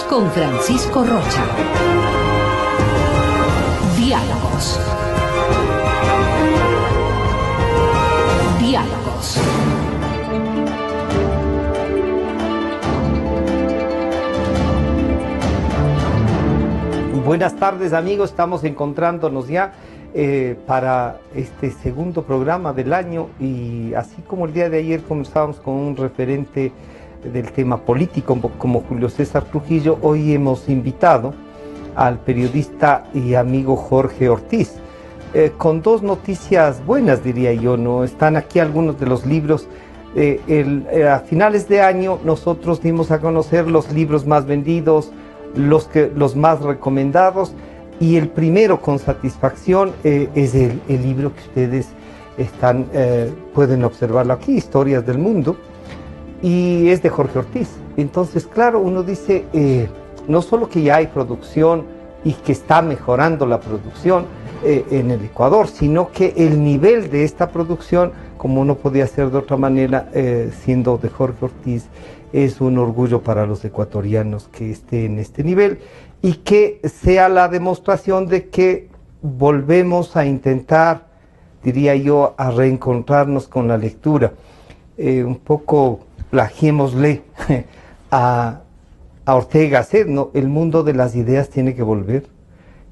con Francisco Rocha. Diálogos. Diálogos. Buenas tardes, amigos, estamos encontrándonos ya para este segundo programa del año, y así como el día de ayer conversábamos con un referente del tema político como Julio César Trujillo, hoy hemos invitado al periodista y amigo Jorge Ortiz, con dos noticias buenas, diría yo, ¿no? Están aquí algunos de los libros. A finales de año nosotros dimos a conocer los libros más vendidos, los más recomendados, y el primero con satisfacción es el libro que ustedes pueden observarlo aquí, Historias del Mundo, y es de Jorge Ortiz. Entonces, claro, uno dice, no solo que ya hay producción y que está mejorando la producción en el Ecuador, sino que el nivel de esta producción, como no podía ser de otra manera, siendo de Jorge Ortiz, es un orgullo para los ecuatorianos que esté en este nivel y que sea la demostración de que volvemos a intentar, diría yo, a reencontrarnos con la lectura. Un poco plagiémosle a Ortega Gasset, ¿no? El mundo de las ideas tiene que volver,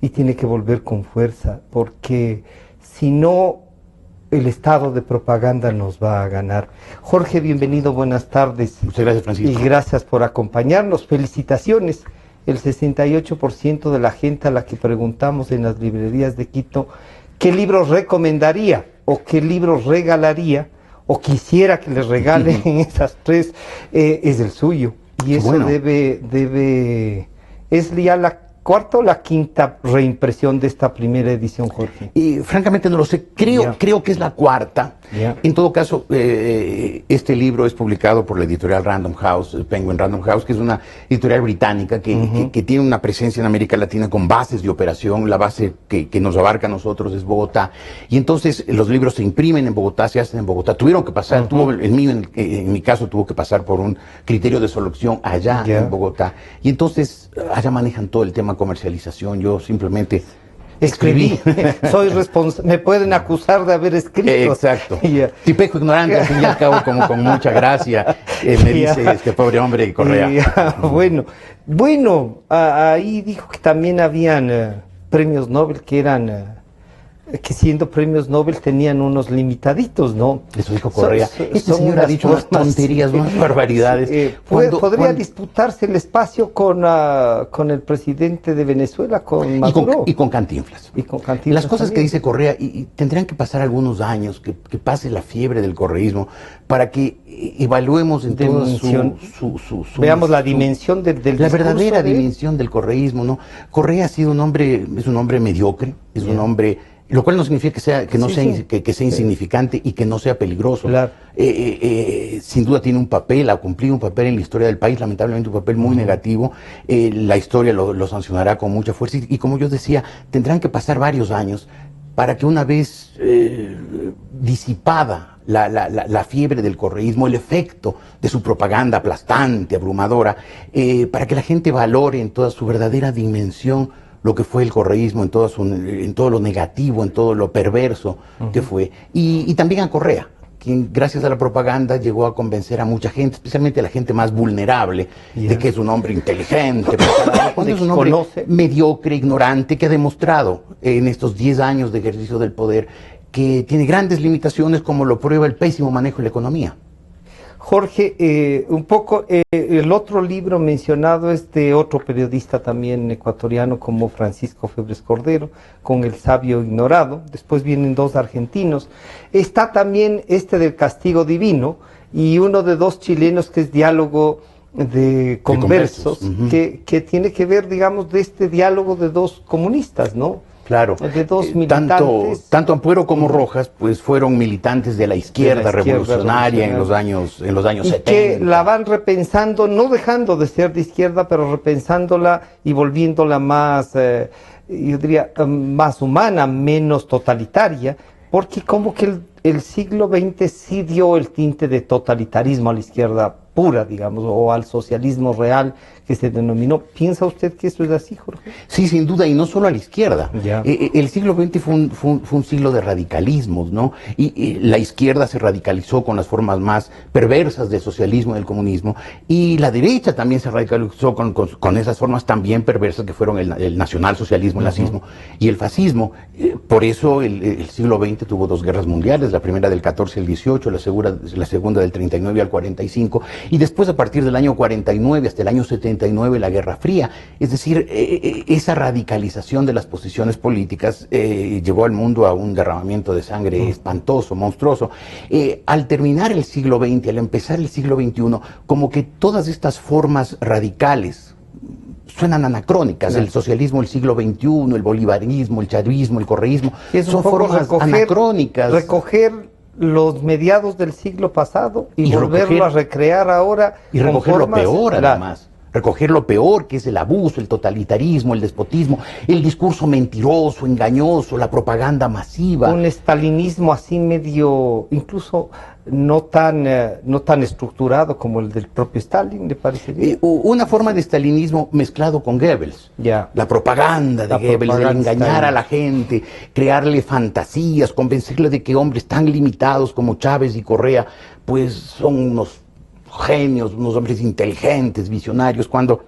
y tiene que volver con fuerza, porque si no, el estado de propaganda nos va a ganar. Jorge, bienvenido, buenas tardes. Muchas gracias, Francisco. Y gracias por acompañarnos. Felicitaciones. El 68% de la gente a la que preguntamos en las librerías de Quito qué libros recomendaría o qué libros regalaría o quisiera que les regalen en esas tres, es el suyo. Y eso bueno, es ya la cuarta o la quinta reimpresión de esta primera edición, Jorge. Y francamente no lo sé, creo que es la cuarta. En todo caso, este libro es publicado por la editorial Random House, Penguin Random House, que es una editorial británica que tiene una presencia en América Latina con bases de operación. La base que nos abarca a nosotros es Bogotá. Y entonces los libros se imprimen en Bogotá, se hacen en Bogotá. Tuvieron que pasar, en mi caso tuvo que pasar por un criterio de selección allá en Bogotá. Y entonces allá manejan todo el tema comercialización. Yo simplemente escribí. Soy responsable. Me pueden acusar de haber escrito. Exacto. Tipejo ignorante, al fin y al cabo, como con mucha gracia, me dice este pobre hombre Correa. Bueno, ahí dijo que también habían premios Nobel que eran, que siendo premios Nobel tenían unos limitaditos, ¿no? Eso dijo Correa. Este señor ha dicho unas tonterías, unas barbaridades. Podría disputarse el espacio con el presidente de Venezuela, con Maduro. Y con Cantinflas. Las cosas también que dice Correa, y tendrían que pasar algunos años, que pase la fiebre del correísmo, para que evaluemos en toda veamos la dimensión del la verdadera dimensión del correísmo, ¿no? Correa ha sido es un hombre mediocre, es un hombre, lo cual no significa que sea insignificante y que no sea peligroso. Claro. Sin duda tiene un papel, ha cumplido un papel en la historia del país, lamentablemente un papel muy negativo. La historia lo sancionará con mucha fuerza y como yo decía, tendrán que pasar varios años para que una vez disipada la fiebre del correísmo, el efecto de su propaganda aplastante, abrumadora, para que la gente valore en toda su verdadera dimensión lo que fue el correísmo, en todo lo negativo, en todo lo perverso que fue. Y también a Correa, quien gracias a la propaganda llegó a convencer a mucha gente, especialmente a la gente más vulnerable, de que es un hombre inteligente, es un hombre mediocre, ignorante, que ha demostrado en estos 10 años de ejercicio del poder que tiene grandes limitaciones, como lo prueba el pésimo manejo de la economía. Jorge, un poco, el otro libro mencionado es de otro periodista también ecuatoriano como Francisco Febres Cordero, con El sabio ignorado. Después vienen dos argentinos. Está también este del Castigo Divino y uno de dos chilenos que es Diálogo de Conversos, que tiene que ver, digamos, de este diálogo de dos comunistas, ¿no? Claro, de dos militantes. Tanto Ampuero como Rojas pues fueron militantes de la izquierda revolucionaria en los años 70. Que la van repensando, no dejando de ser de izquierda, pero repensándola y volviéndola más, yo diría, más humana, menos totalitaria, porque como que el siglo XX sí dio el tinte de totalitarismo a la izquierda pura, digamos, o al socialismo real que se denominó. ¿Piensa usted que esto es así, Jorge? Sí, sin duda, y no solo a la izquierda. El siglo XX fue un siglo de radicalismos, ¿no? Y la izquierda se radicalizó con las formas más perversas del socialismo y del comunismo, y la derecha también se radicalizó con esas formas también perversas que fueron el nacionalsocialismo, el nazismo y el fascismo. Por eso el siglo XX tuvo dos guerras mundiales, la primera del 14 al 18, la segunda del 39 al 45, y después a partir del año 49 hasta el año 79 la Guerra Fría. Es decir, esa radicalización de las posiciones políticas llevó al mundo a un derramamiento de sangre espantoso, monstruoso. Al terminar el siglo XX, al empezar el siglo XXI, como que todas estas formas radicales suenan anacrónicas, el socialismo del siglo XXI, el bolivarismo, el chavismo, el correísmo, son formas anacrónicas. Recoger los mediados del siglo pasado y volverlo a recrear ahora. Y recoger lo peor, además. Recoger lo peor, que es el abuso, el totalitarismo, el despotismo, el discurso mentiroso, engañoso, la propaganda masiva. Un estalinismo así medio, incluso no tan estructurado como el del propio Stalin, ¿le parecería? Una forma de estalinismo mezclado con Goebbels. La propaganda de Goebbels, el engañar a la gente, crearle fantasías, convencerle de que hombres tan limitados como Chávez y Correa, pues son unos genios, unos hombres inteligentes, visionarios, cuando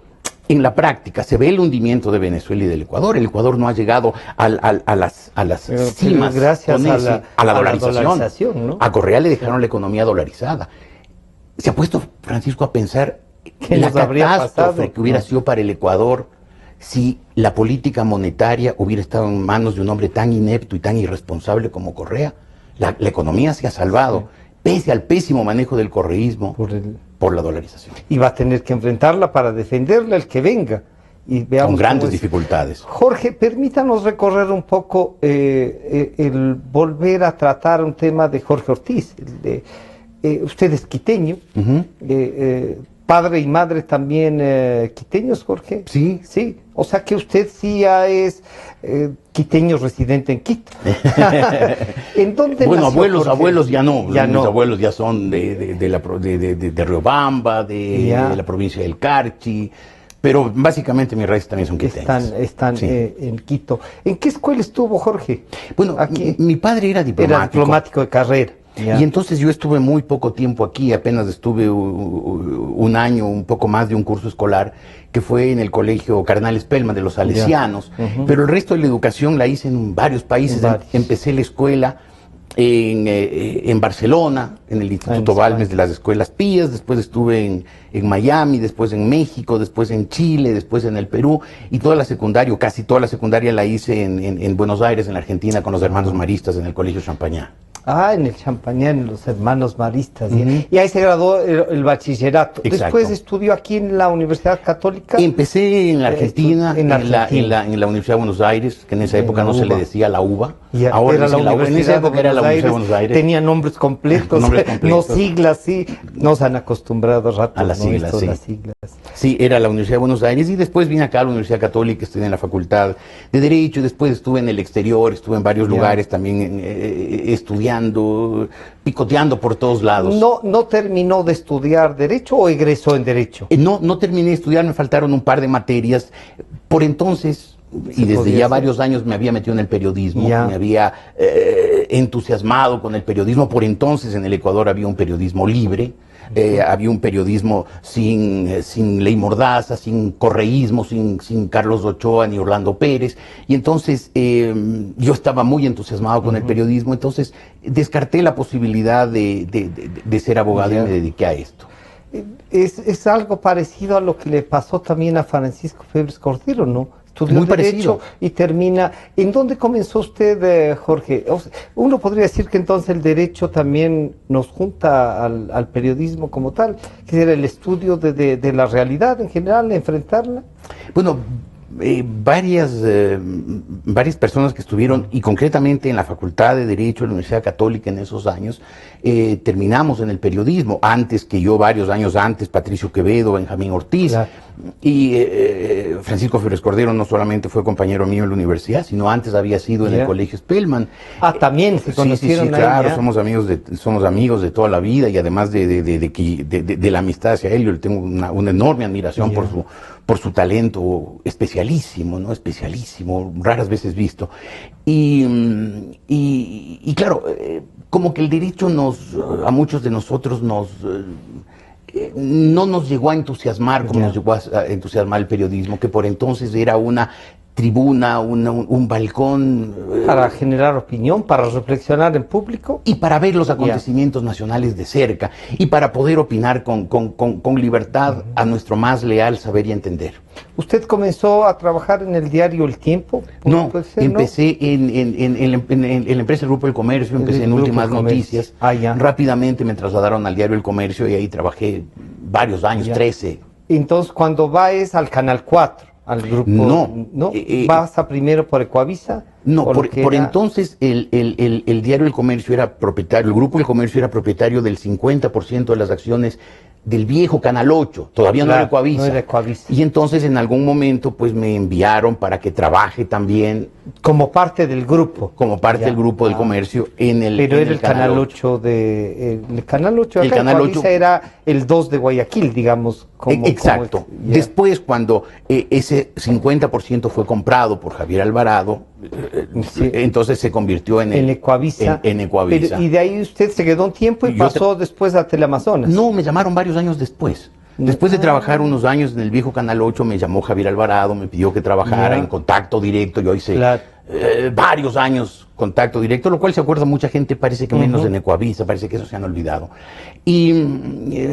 en la práctica se ve el hundimiento de Venezuela y del Ecuador. El Ecuador no ha llegado a las cimas gracias a la dolarización. ¿no? A Correa le dejaron la economía dolarizada. Se ha puesto Francisco a pensar ¿Qué la nos habría catástrofe pasado? que hubiera sido para el Ecuador si la política monetaria hubiera estado en manos de un hombre tan inepto y tan irresponsable como Correa. La economía se ha salvado, pese al pésimo manejo del correísmo por la dolarización. Y va a tener que enfrentarla para defenderla el que venga. Y veamos con grandes dificultades. Jorge, permítanos recorrer un poco el volver a tratar un tema de Jorge Ortiz. Usted es quiteño, padre y madre también quiteños, Jorge. Sí. Sí, o sea que usted sí ya es quiteño residente en Quito. ¿En dónde bueno, nació, abuelos ya no. Ya Mis no. abuelos ya son de Riobamba, de la provincia del Carchi, pero básicamente mis raíces también son quiteñas. Están Sí. En Quito. ¿En qué escuela estuvo, Jorge? Bueno, Aquí. mi padre era diplomático. Era diplomático de carrera. Ya. Y entonces yo estuve muy poco tiempo aquí, apenas estuve un año, un poco más de un curso escolar, que fue en el colegio Cardenal Spellman de los Salesianos, pero el resto de la educación la hice en varios países. Empecé la escuela en Barcelona, en el Instituto Balmes de las Escuelas Pías, después estuve en Miami, después en México, después en Chile, después en el Perú, y toda la secundaria, casi toda la secundaria la hice en Buenos Aires, en la Argentina, con los hermanos maristas en el colegio Champañá. En el Champañá, en los hermanos maristas. Y ahí se graduó el bachillerato. Exacto. Después estudió aquí en la Universidad Católica. Empecé en la Argentina, en la Universidad de Buenos Aires, que en esa época no se le decía la UBA. Ahora era la Universidad en esa época era la Universidad de Buenos Aires. Tenía nombres completos, no siglas, sí. Nos han acostumbrado a las siglas, sí. Las siglas. Sí, era la Universidad de Buenos Aires, y después vine acá a la Universidad Católica, estudié en la Facultad de Derecho, y después estuve en el exterior, estuve en varios lugares también estudiando, picoteando por todos lados. ¿No terminó de estudiar Derecho o egresó en Derecho? No terminé de estudiar, me faltaron un par de materias. Por entonces, y desde ya varios años me había metido en el periodismo, me había entusiasmado con el periodismo. Por entonces en el Ecuador había un periodismo libre. Había un periodismo sin ley mordaza, sin correísmo, sin Carlos Ochoa ni Orlando Pérez, y entonces yo estaba muy entusiasmado con el periodismo. Entonces descarté la posibilidad de ser abogado y me dediqué a esto. Es algo parecido a lo que le pasó también a Francisco Febres Cordero, ¿no? Estudió Muy Derecho parecido. y termina. ¿En dónde comenzó usted, Jorge? Uno podría decir que entonces el Derecho también nos junta al periodismo como tal, que era el estudio de la realidad en general, enfrentarla. Bueno, varias personas que estuvieron, y concretamente en la Facultad de Derecho de la Universidad Católica en esos años, terminamos en el periodismo, antes que yo, varios años antes, Patricio Quevedo, Benjamín Ortiz, Claro. y Francisco Férez Cordero no solamente fue compañero mío en la universidad, sino antes había sido en el Colegio Spellman. También se conocieron sí, ahí, claro, ya. somos amigos de toda la vida, y además de la amistad hacia él, yo le tengo una enorme admiración por su talento especialísimo, ¿no? Especialísimo, raras veces visto. Y claro, como que el derecho a muchos de nosotros no nos llegó a entusiasmar como nos llegó a entusiasmar el periodismo, que por entonces era una tribuna, un balcón. Para generar opinión, para reflexionar en público. Y para ver los acontecimientos nacionales de cerca, y para poder opinar con libertad a nuestro más leal saber y entender. ¿Usted comenzó a trabajar en el diario El Tiempo? No, Ser, empecé en la empresa Grupo El Comercio, empecé en Últimas Noticias. Rápidamente me trasladaron al diario El Comercio y ahí trabajé varios años, 13. Entonces, cuando vas al Canal 4, al grupo... No. ¿Vas a primero por Ecuavisa? No, por entonces el diario El Comercio era propietario, el Grupo El Comercio era propietario del 50% de las acciones del viejo Canal 8, todavía no era Ecuavisa. No era Ecuavisa. Y entonces en algún momento pues me enviaron para que trabaje también como parte del grupo. Como parte del Grupo del Comercio en el Pero en era el Canal 8 de... El Canal 8 acá, Canal 8 era el 2 de Guayaquil, digamos. Exacto. Después, cuando ese 50% fue comprado por Javier Alvarado, entonces se convirtió en Ecuavisa. En Ecuavisa. Pero, y de ahí usted se quedó un tiempo y pasó después a Teleamazonas. No, me llamaron varios años después. Después de trabajar unos años en el viejo Canal 8, me llamó Javier Alvarado, me pidió que trabajara en Contacto Directo. Yo hice varios años Contacto Directo, lo cual se acuerda mucha gente, parece que menos en Ecuavisa, parece que eso se han olvidado. Y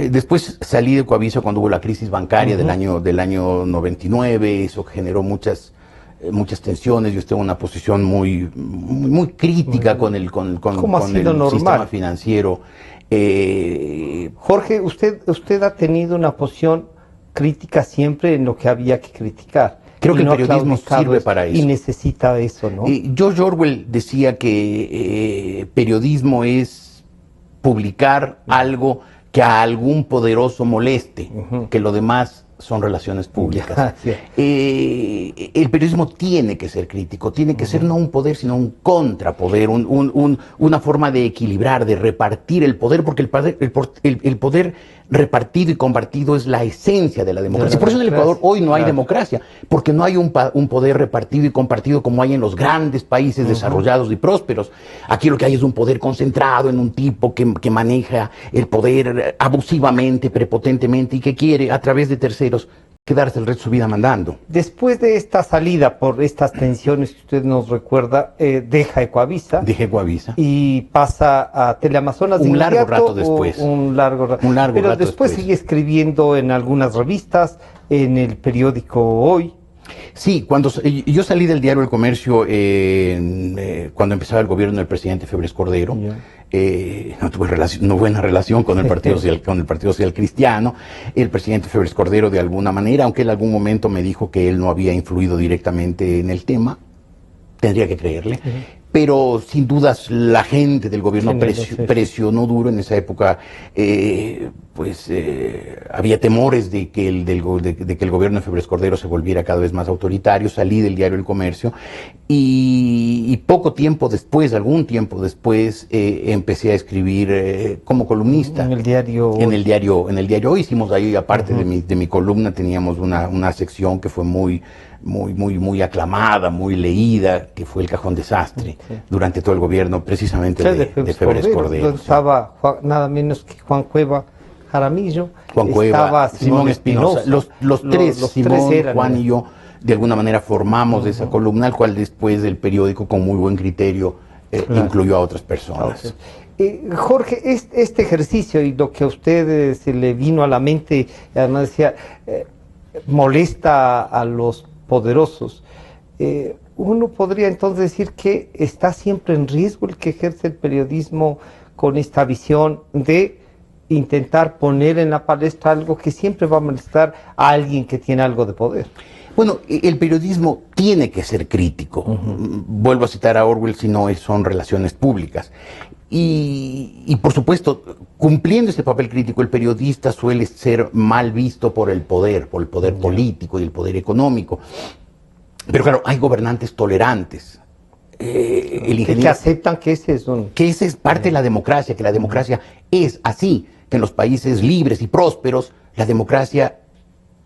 después salí de Ecuavisa cuando hubo la crisis bancaria del año 99, eso generó muchas tensiones. Yo estuve en una posición muy crítica con el sistema financiero. Jorge, usted ha tenido una posición crítica siempre en lo que había que criticar. Creo que el periodismo sirve para eso. Y necesita eso, ¿no? George Orwell decía que periodismo es publicar algo que a algún poderoso moleste, que lo demás son relaciones públicas. El periodismo tiene que ser crítico, tiene que ser no un poder, sino un contrapoder, una forma de equilibrar, de repartir el poder, porque el poder repartido y compartido es la esencia de la democracia. Por eso en el Ecuador hoy no hay democracia, porque no hay un poder repartido y compartido como hay en los grandes países desarrollados y prósperos. Aquí lo que hay es un poder concentrado en un tipo que maneja el poder abusivamente, prepotentemente, y que quiere, a través de terceros, quedarse el resto de su vida mandando. Después de esta salida por estas tensiones que usted nos recuerda, deja Ecuavisa. Deja Ecuavisa. Y pasa a Teleamazonas. Un largo rato después. Un largo rato. Pero después sigue escribiendo en algunas revistas, en el periódico Hoy. Sí, cuando yo salí del diario El Comercio, cuando empezaba el gobierno del presidente Febres Cordero, no tuve una buena relación con el Partido Social Cristiano. El presidente Febres Cordero, de alguna manera, aunque en algún momento me dijo que él no había influido directamente en el tema, tendría que creerle. Pero sin dudas la gente del gobierno presionó duro en esa época. Había temores de que el gobierno de Febres Cordero se volviera cada vez más autoritario. Salí del diario El Comercio y poco tiempo después, algún tiempo después, empecé a escribir como columnista. En el diario En el diario Hoy hicimos ahí, aparte de mi columna, teníamos una sección que fue muy aclamada, muy leída, que fue El Cajón Desastre, durante todo el gobierno, precisamente de Febres Cordero. Estaba nada menos que Juan Cueva Jaramillo, Juan Cueva, Simón Espinosa. Los tres, Simón, Juan y yo, de alguna manera formamos esa columna, al cual después el periódico, con muy buen criterio, incluyó a otras personas. Jorge, este ejercicio y lo que a usted se le vino a la mente, además decía, molesta a los poderosos. Uno podría entonces decir que está siempre en riesgo el que ejerce el periodismo con esta visión de intentar poner en la palestra algo que siempre va a molestar a alguien que tiene algo de poder. Bueno, el periodismo tiene que ser crítico. Vuelvo a citar a Orwell, si no son relaciones públicas. Y por supuesto, cumpliendo ese papel crítico, el periodista suele ser mal visto por el poder político y el poder económico. Pero claro, hay gobernantes tolerantes. Que aceptan que ese es que esa es parte de la democracia, que la democracia es así, que en los países libres y prósperos, la democracia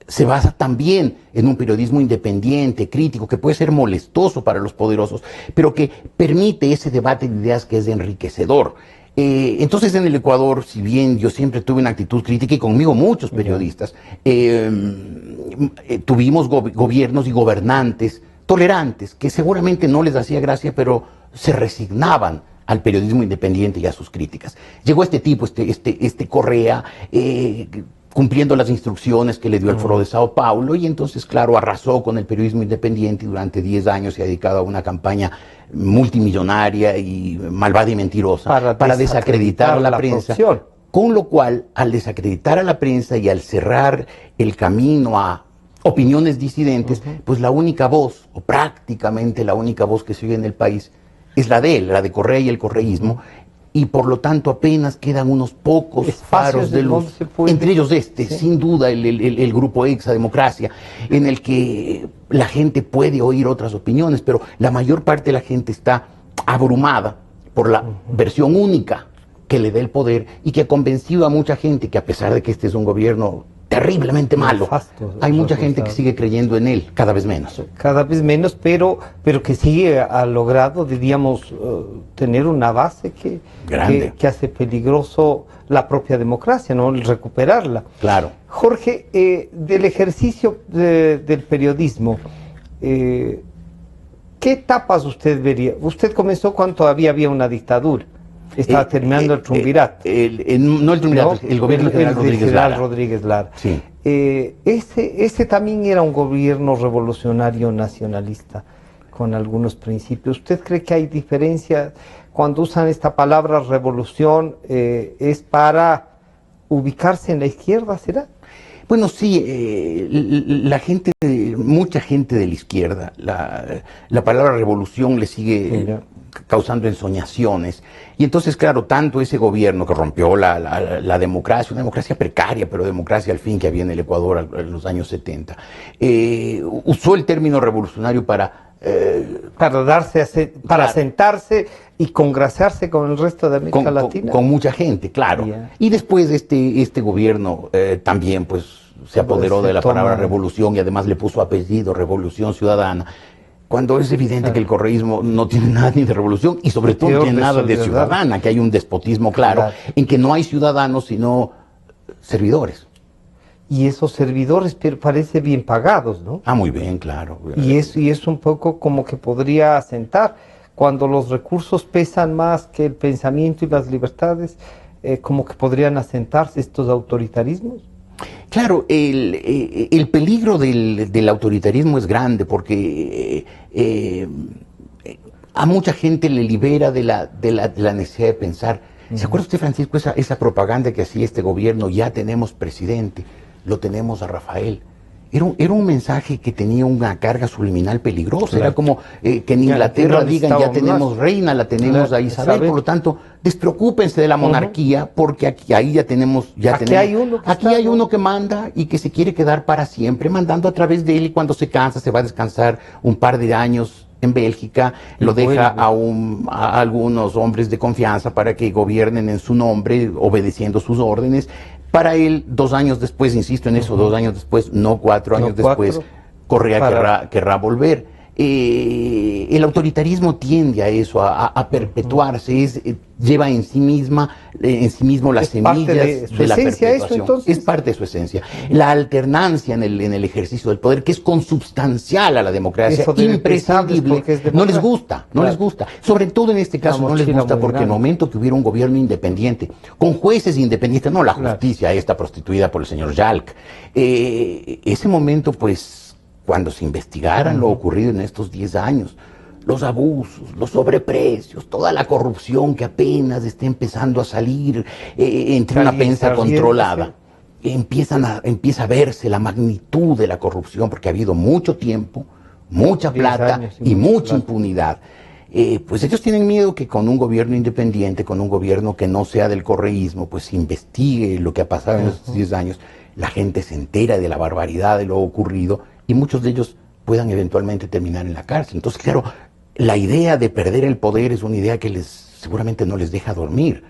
se basa también en un periodismo independiente, crítico, que puede ser molestoso para los poderosos, pero que permite ese debate de ideas que es enriquecedor. Entonces en el Ecuador, si bien yo siempre tuve una actitud crítica, y conmigo muchos periodistas, tuvimos gobiernos y gobernantes tolerantes, que seguramente no les hacía gracia, pero se resignaban al periodismo independiente y a sus críticas. Llegó este tipo, este Correa, cumpliendo las instrucciones que le dio el Foro de Sao Paulo, y entonces, claro, arrasó con el periodismo independiente y durante 10 años se ha dedicado a una campaña multimillonaria y malvada y mentirosa para desacreditar la prensa. Profesión. Con lo cual, al desacreditar a la prensa y al cerrar el camino a opiniones disidentes, pues la única voz, o prácticamente la única voz que se oye en el país, es la de él, la de Correa y el correísmo, y por lo tanto apenas quedan unos pocos faros de luz, entre ellos sin duda el grupo Exa Democracia, en el que la gente puede oír otras opiniones, pero la mayor parte de la gente está abrumada por la versión única que le da el poder y que ha convencido a mucha gente que, a pesar de que este es un gobierno terriblemente malo, hay mucha gente que sigue creyendo en él, cada vez menos. Cada vez menos, pero que sí ha logrado, diríamos, tener una base que hace peligroso la propia democracia, ¿no? Recuperarla. Claro. Jorge, del ejercicio del periodismo, ¿qué etapas usted vería? Usted comenzó cuando todavía había una dictadura. Estaba terminando el triunvirato. No el triunvirato, el gobierno del general Rodríguez Lara. Sí. Ese también era un gobierno revolucionario nacionalista, con algunos principios. ¿Usted cree que hay diferencia cuando usan esta palabra revolución? ¿Es para ubicarse en la izquierda, será? Bueno, sí, mucha gente de la izquierda, la palabra revolución le sigue causando ensoñaciones. Y entonces, claro, tanto ese gobierno que rompió la democracia, una democracia precaria, pero democracia al fin que había en el Ecuador en los años 70, usó el término revolucionario para sentarse y congraciarse con el resto de América Latina. Con mucha gente, claro. Y después este gobierno también pues se apoderó de la palabra revolución y además le puso apellido, Revolución Ciudadana, cuando es evidente que el correísmo no tiene nada ni de revolución y sobre todo no tiene nada de ciudadana, que hay un despotismo claro en que no hay ciudadanos sino servidores. Y esos servidores parece bien pagados, ¿no? Muy bien, claro. Y es un poco como que podría asentar, cuando los recursos pesan más que el pensamiento y las libertades, como que podrían asentarse estos autoritarismos. Claro, el peligro del autoritarismo es grande porque a mucha gente le libera de la necesidad de pensar. ¿Se acuerda usted, Francisco, esa propaganda que hacía este gobierno? Ya tenemos presidente, lo tenemos a Rafael. Era un mensaje que tenía una carga subliminal peligrosa. Claro. Era como que en Inglaterra digan, ya tenemos reina, la tenemos a Isabel. Por lo tanto, despreocúpense de la monarquía, porque aquí ya tenemos... Aquí hay uno que manda y que se quiere quedar para siempre, mandando a través de él, y cuando se cansa se va a descansar un par de años en Bélgica, lo deja a algunos hombres de confianza para que gobiernen en su nombre, obedeciendo sus órdenes. Para él, 2 años después, insisto en eso, 2 años después, no 4 años después, Correa querrá volver. El autoritarismo tiende a eso, a perpetuarse, lleva en sí mismo las semillas de la perpetuación. Es parte de su esencia. La alternancia en el ejercicio del poder, que es consubstancial a la democracia, imprescindible, no les gusta. Sobre todo en este caso no les gusta porque en el momento que hubiera un gobierno independiente, con jueces independientes, no la justicia esta prostituida por el señor Yalc, ese momento pues, cuando se investigara lo ocurrido en estos 10 años, los abusos, los sobreprecios, toda la corrupción que apenas está empezando a salir entre una prensa controlada. Empieza a verse la magnitud de la corrupción, porque ha habido mucho tiempo, mucha plata y mucha impunidad. Pues ellos tienen miedo que con un gobierno independiente, con un gobierno que no sea del correísmo, pues investigue lo que ha pasado en estos 10 años, la gente se entera de la barbaridad de lo ocurrido y muchos de ellos puedan eventualmente terminar en la cárcel. Entonces, claro, la idea de perder el poder es una idea que seguramente no les deja dormir,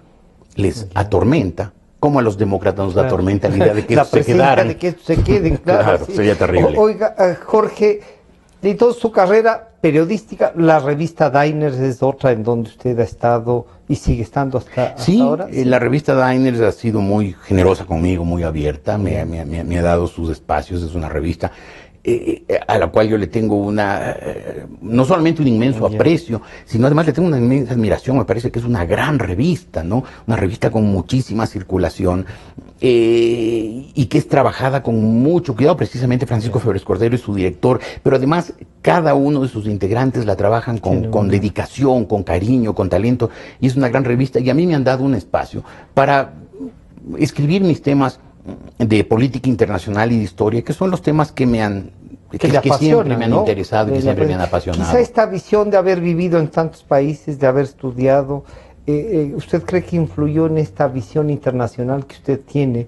les atormenta. Como a los demócratas nos atormenta la idea de que se quedaran. De que se queden, claro, sería terrible. Oiga, Jorge, de toda su carrera periodística, la revista Diners es otra en donde usted ha estado y sigue estando hasta ahora. Sí, la revista Diners ha sido muy generosa conmigo, muy abierta, me ha dado sus espacios, es una revista a la cual yo le tengo no solamente un inmenso aprecio, sino además le tengo una inmensa admiración. Me parece que es una gran revista, ¿no? Una revista con muchísima circulación y que es trabajada con mucho cuidado. Precisamente Francisco Febres Cordero es su director, pero además cada uno de sus integrantes la trabajan con dedicación, con cariño, con talento, y es una gran revista. Y a mí me han dado un espacio para escribir mis temas de política internacional y de historia, que son los temas que siempre me han interesado y que siempre me han apasionado. Quizá esta visión de haber vivido en tantos países, de haber estudiado, ¿usted cree que influyó en esta visión internacional que usted tiene?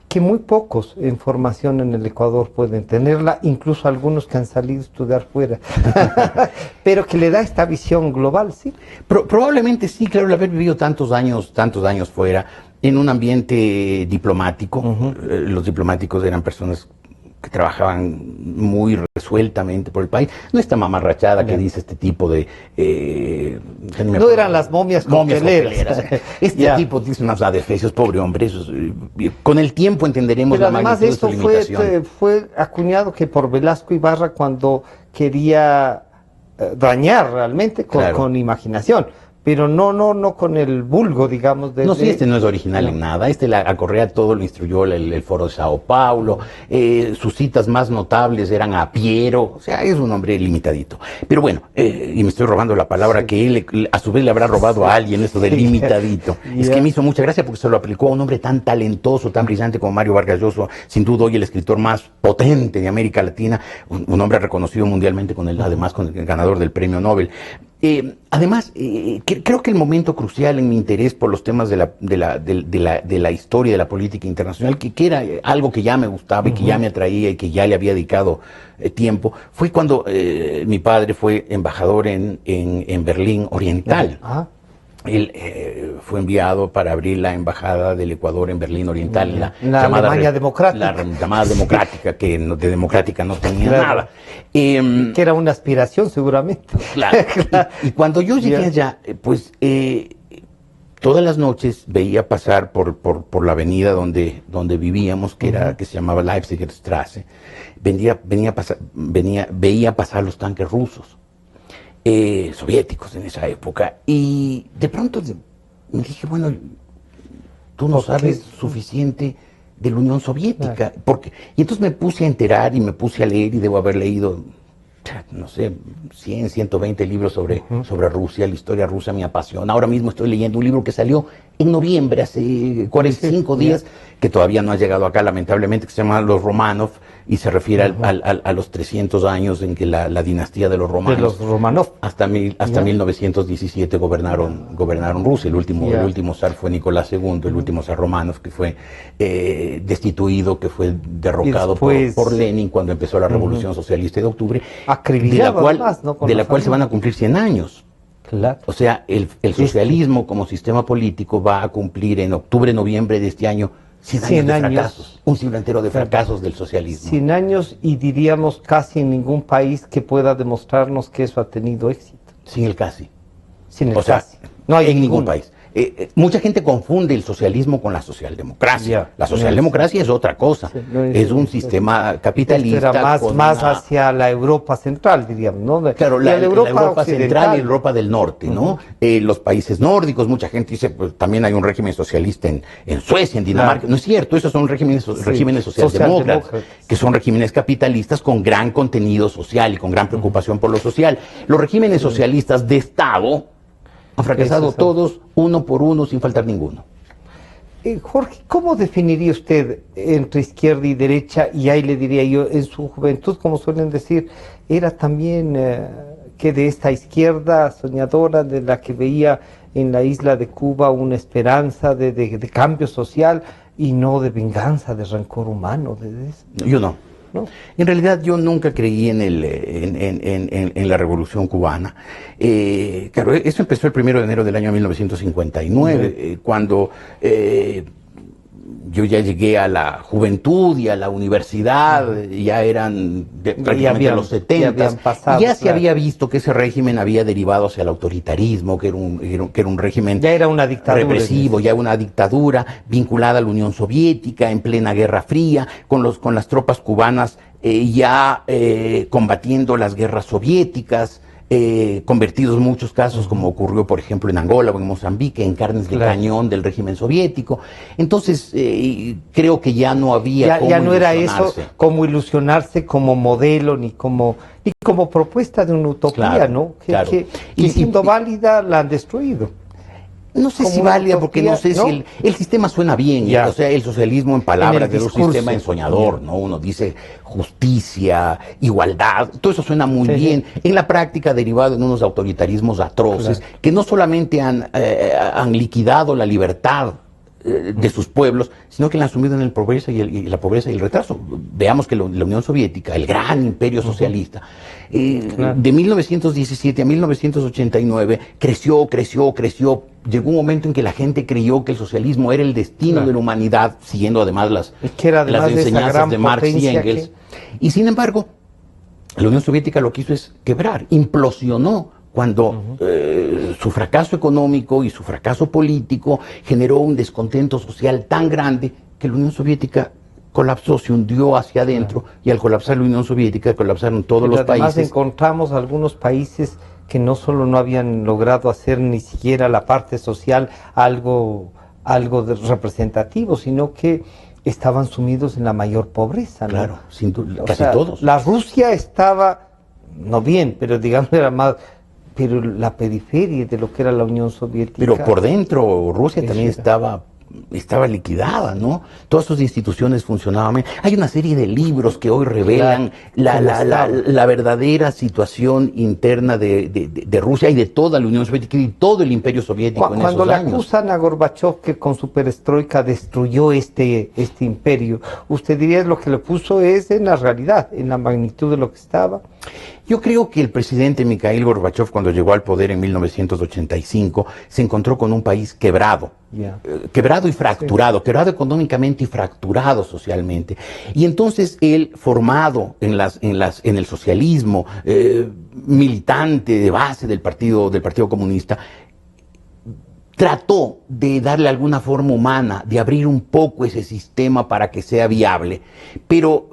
Que muy pocos en formación en el Ecuador pueden tenerla, incluso algunos que han salido a estudiar fuera, pero que le da esta visión global, ¿sí? Probablemente sí, claro, el haber vivido tantos años fuera, en un ambiente diplomático. Los diplomáticos eran personas que trabajaban muy resueltamente por el país. No esta mamarrachada que dice este tipo de... no eran las momias cocteleras. Este tipo dice unas adefesios, pobre hombre. Con el tiempo entenderemos la magnitud de su limitación. Pero además esto fue acuñado que por Velasco Ibarra cuando quería dañar realmente con imaginación. Pero no con el vulgo, digamos. Este no es original en nada. A Correa todo lo instruyó el Foro de Sao Paulo. Sus citas más notables eran a Piero. O sea, es un hombre limitadito. Pero bueno, y me estoy robando la palabra que él a su vez le habrá robado a alguien, esto de limitadito. Es que me hizo mucha gracia porque se lo aplicó a un hombre tan talentoso, tan brillante como Mario Vargas Llosa, sin duda hoy el escritor más potente de América Latina, un hombre reconocido mundialmente, además con el ganador del Premio Nobel. Además, creo que el momento crucial en mi interés por los temas de la historia de la política internacional, que era algo que ya me gustaba y que ya me atraía y que ya le había dedicado tiempo, fue cuando mi padre fue embajador en Berlín Oriental. Él fue enviado para abrir la embajada del Ecuador en Berlín Oriental, la Alemania democrática. La llamada democrática, que de democrática no tenía nada. Que era una aspiración seguramente. Claro. Y cuando yo llegué allá, pues todas las noches veía pasar por la avenida donde vivíamos, que se llamaba Leipziger Straße, veía pasar los tanques rusos. Soviéticos en esa época, y de pronto me dije, bueno, tú no sabes suficiente de la Unión Soviética, y entonces me puse a enterar y me puse a leer, y debo haber leído, no sé, 100, 120 libros sobre Rusia. La historia rusa me apasiona. Ahora mismo estoy leyendo un libro que salió en noviembre, hace 45 días, que todavía no ha llegado acá, lamentablemente, que se llama Los Romanov, y se refiere a los 300 años en que la dinastía de los Romanov, hasta 1917 gobernaron Rusia. El último zar fue Nicolás II, el último zar Romanov, que fue destituido, que fue derrocado por Lenin cuando empezó la Revolución Socialista de octubre, de la cual se van a cumplir 100 años. Claro. O sea, el socialismo como sistema político va a cumplir en octubre, noviembre de este año 100 años de fracasos, un siglo entero de fracasos del socialismo. 100 años, y diríamos casi en ningún país que pueda demostrarnos que eso ha tenido éxito. Sin el casi. No hay en ningún país. Mucha gente confunde el socialismo con la socialdemocracia. Ya, La socialdemocracia es otra cosa. Sí, no es un sistema capitalista. Era más, con más una- hacia la Europa central, diríamos, ¿no? Claro, Y la a Europa central y occidental. la Europa del norte, ¿no? Los países nórdicos, mucha gente dice, pues también hay un régimen socialista en Suecia, en Dinamarca. Claro. No es cierto, esos son regímenes socialdemócratas, socialdemócratas. que son regímenes capitalistas con gran contenido social y con gran preocupación por lo social. Los regímenes socialistas de Estado han fracasado Eso es- todos, uno por uno, sin faltar ninguno. Jorge, ¿cómo definiría usted entre izquierda y derecha? Y ahí le diría yo, en su juventud, como suelen decir, era también que de esta izquierda soñadora de la que veía en la isla de Cuba una esperanza de cambio social y no de venganza, de rencor humano. Yo no. ¿No? En realidad yo nunca creí en la Revolución Cubana. Claro, eso empezó el 1 de enero del año 1959, cuando yo ya llegué a la juventud y a la universidad, ya eran prácticamente los 70, ya se había visto que ese régimen había derivado hacia el autoritarismo, que era un régimen ya era una dictadura represivo, ya una dictadura vinculada a la Unión Soviética en plena Guerra Fría, con las tropas cubanas ya combatiendo las guerras soviéticas, convertidos en muchos casos, como ocurrió por ejemplo en Angola o en Mozambique, en carnes de cañón del régimen soviético. Entonces creo que ya no había ya no era eso como ilusionarse como modelo ni como propuesta de una utopía, claro, ¿no? Claro. Que siendo válida la han destruido. No sé si Como válida, utopía, porque no sé ¿no? si el sistema suena bien, Ya. o sea, el socialismo en palabras En el es un discurso. sistema ensoñador, ¿no? Uno dice justicia, igualdad, todo eso suena muy Sí, bien. En la práctica derivado en unos autoritarismos atroces, Claro. que no solamente han liquidado la libertad de sus pueblos, sino que la han sumido en la pobreza y la pobreza y el retraso. Veamos que la Unión Soviética, el gran imperio socialista, Claro. de 1917 a 1989, creció. Llegó un momento en que la gente creyó que el socialismo era el destino Claro. de la humanidad, siguiendo además las Que era además de esa enseñanzas gran de Marx y potencia Engels. Y sin embargo, la Unión Soviética lo que hizo es quebrar, implosionó cuando su fracaso económico y su fracaso político generó un descontento social tan grande que la Unión Soviética colapsó, se hundió hacia adentro, y al colapsar la Unión Soviética colapsaron todos los Además países. encontramos algunos países que no solo no habían logrado hacer ni siquiera la parte social algo representativo, sino que estaban sumidos en la mayor pobreza, ¿no? Claro, O casi sea, todos. La Rusia estaba, no bien, pero digamos era más, pero la periferia de lo que era la Unión Soviética. Pero por dentro Rusia Eso también era. estaba liquidada, ¿no? Todas sus instituciones funcionaban bien. Hay una serie de libros que hoy revelan la verdadera situación interna de Rusia y de toda la Unión Soviética y todo el imperio soviético en Cuando esos le años. acusan a Gorbachev que con su perestroika destruyó este imperio, usted diría lo que le puso es en la realidad, en la magnitud de lo que estaba. Yo creo que el presidente Mikhail Gorbachev, cuando llegó al poder en 1985, se encontró con un país quebrado. Quebrado y fracturado, quebrado económicamente y fracturado socialmente. Y entonces él, formado en el socialismo, militante de base del Partido Comunista, trató de darle alguna forma humana, de abrir un poco ese sistema para que sea viable. Pero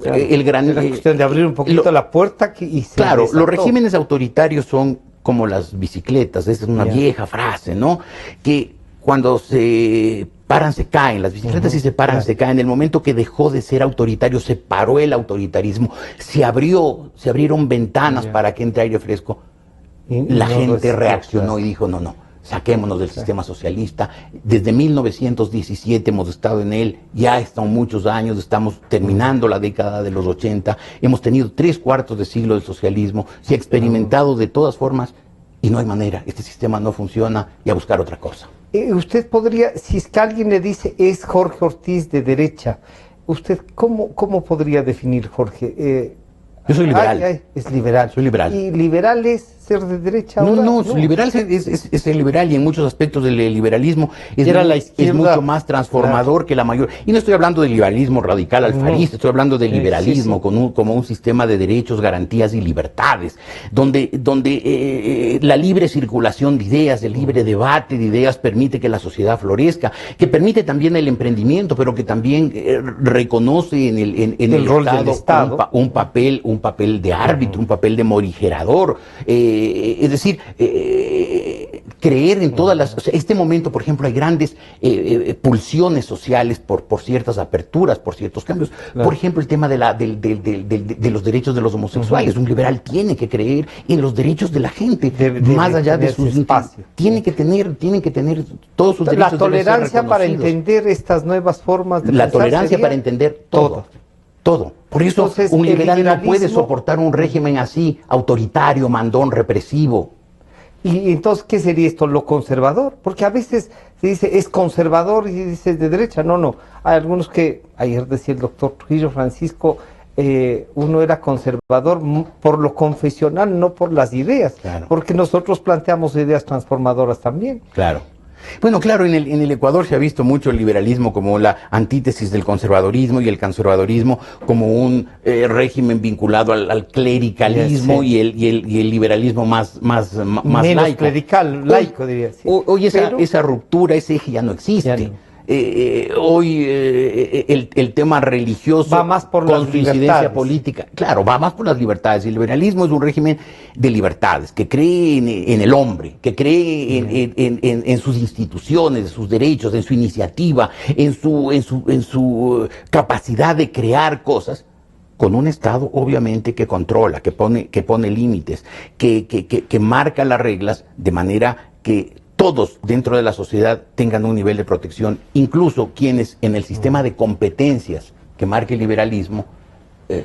Claro, el gran... es la cuestión de abrir un poquito la puerta y se Claro, desató. los regímenes autoritarios son como las bicicletas, esa es una vieja frase, ¿no? Que cuando se paran se caen, las bicicletas si se paran se caen. En el momento que dejó de ser autoritario, se paró el autoritarismo, se abrieron ventanas para que entre aire fresco. La gente reaccionó y dijo, no, saquémonos del sistema socialista. Desde 1917 hemos estado en él, ya están muchos años, estamos terminando la década de los 80, hemos tenido 3/4 de siglo de socialismo, se ha experimentado de todas formas y no hay manera, este sistema no funciona y a buscar otra cosa. Usted podría, si es que alguien le dice es Jorge Ortiz de derecha, ¿usted cómo podría definir Jorge? Yo soy liberal. Es liberal. Soy liberal. Y liberales ser de derecha No, ahora? no, liberal es el liberal, y en muchos aspectos del liberalismo Era la es izquierda, mucho más transformador que la mayor. Y no estoy hablando del liberalismo radical alfarista, estoy hablando del liberalismo sí, sí. como un sistema de derechos, garantías y libertades, donde la libre circulación de ideas, el libre debate de ideas permite que la sociedad florezca, que permite también el emprendimiento, pero que también reconoce en el rol del Estado Estado. un papel de árbitro, un papel de morigerador. Es decir, creer en todas las... O sea, este momento, por ejemplo, hay grandes pulsiones sociales por ciertas aperturas, por ciertos cambios. Claro. Por ejemplo, el tema de los derechos de los homosexuales. Un liberal tiene que creer en los derechos de la gente, más allá de sus espacios. Tienen que tener todos sus derechos. La tolerancia para entender estas nuevas formas de la pensar tolerancia sería para entender todo. Por eso entonces, un liberal no puede liberalismo... soportar un régimen así, autoritario, mandón, represivo. Y entonces, ¿qué sería esto? ¿Lo conservador? Porque a veces se dice, es conservador y dice de derecha. No. Hay algunos que, ayer decía el doctor Trujillo Francisco, uno era conservador por lo confesional, no por las ideas. Claro. Porque nosotros planteamos ideas transformadoras también. Claro. Bueno, claro, en el Ecuador se ha visto mucho el liberalismo como la antítesis del conservadorismo y el conservadorismo como un régimen vinculado al clericalismo, sí. y el liberalismo más Menos laico. clerical, laico diría. Sí. Hoy Pero esa ruptura, ese eje ya no existe. Ya no. Hoy el tema religioso va más por con las su incidencia libertades. política, claro, va más por las libertades. El liberalismo es un régimen de libertades, que cree en el hombre, que cree en sus instituciones, en sus derechos, en su iniciativa, en su capacidad de crear cosas, con un Estado obviamente que controla, que pone límites, que marca las reglas de manera que todos dentro de la sociedad tengan un nivel de protección, incluso quienes en el sistema de competencias que marca el liberalismo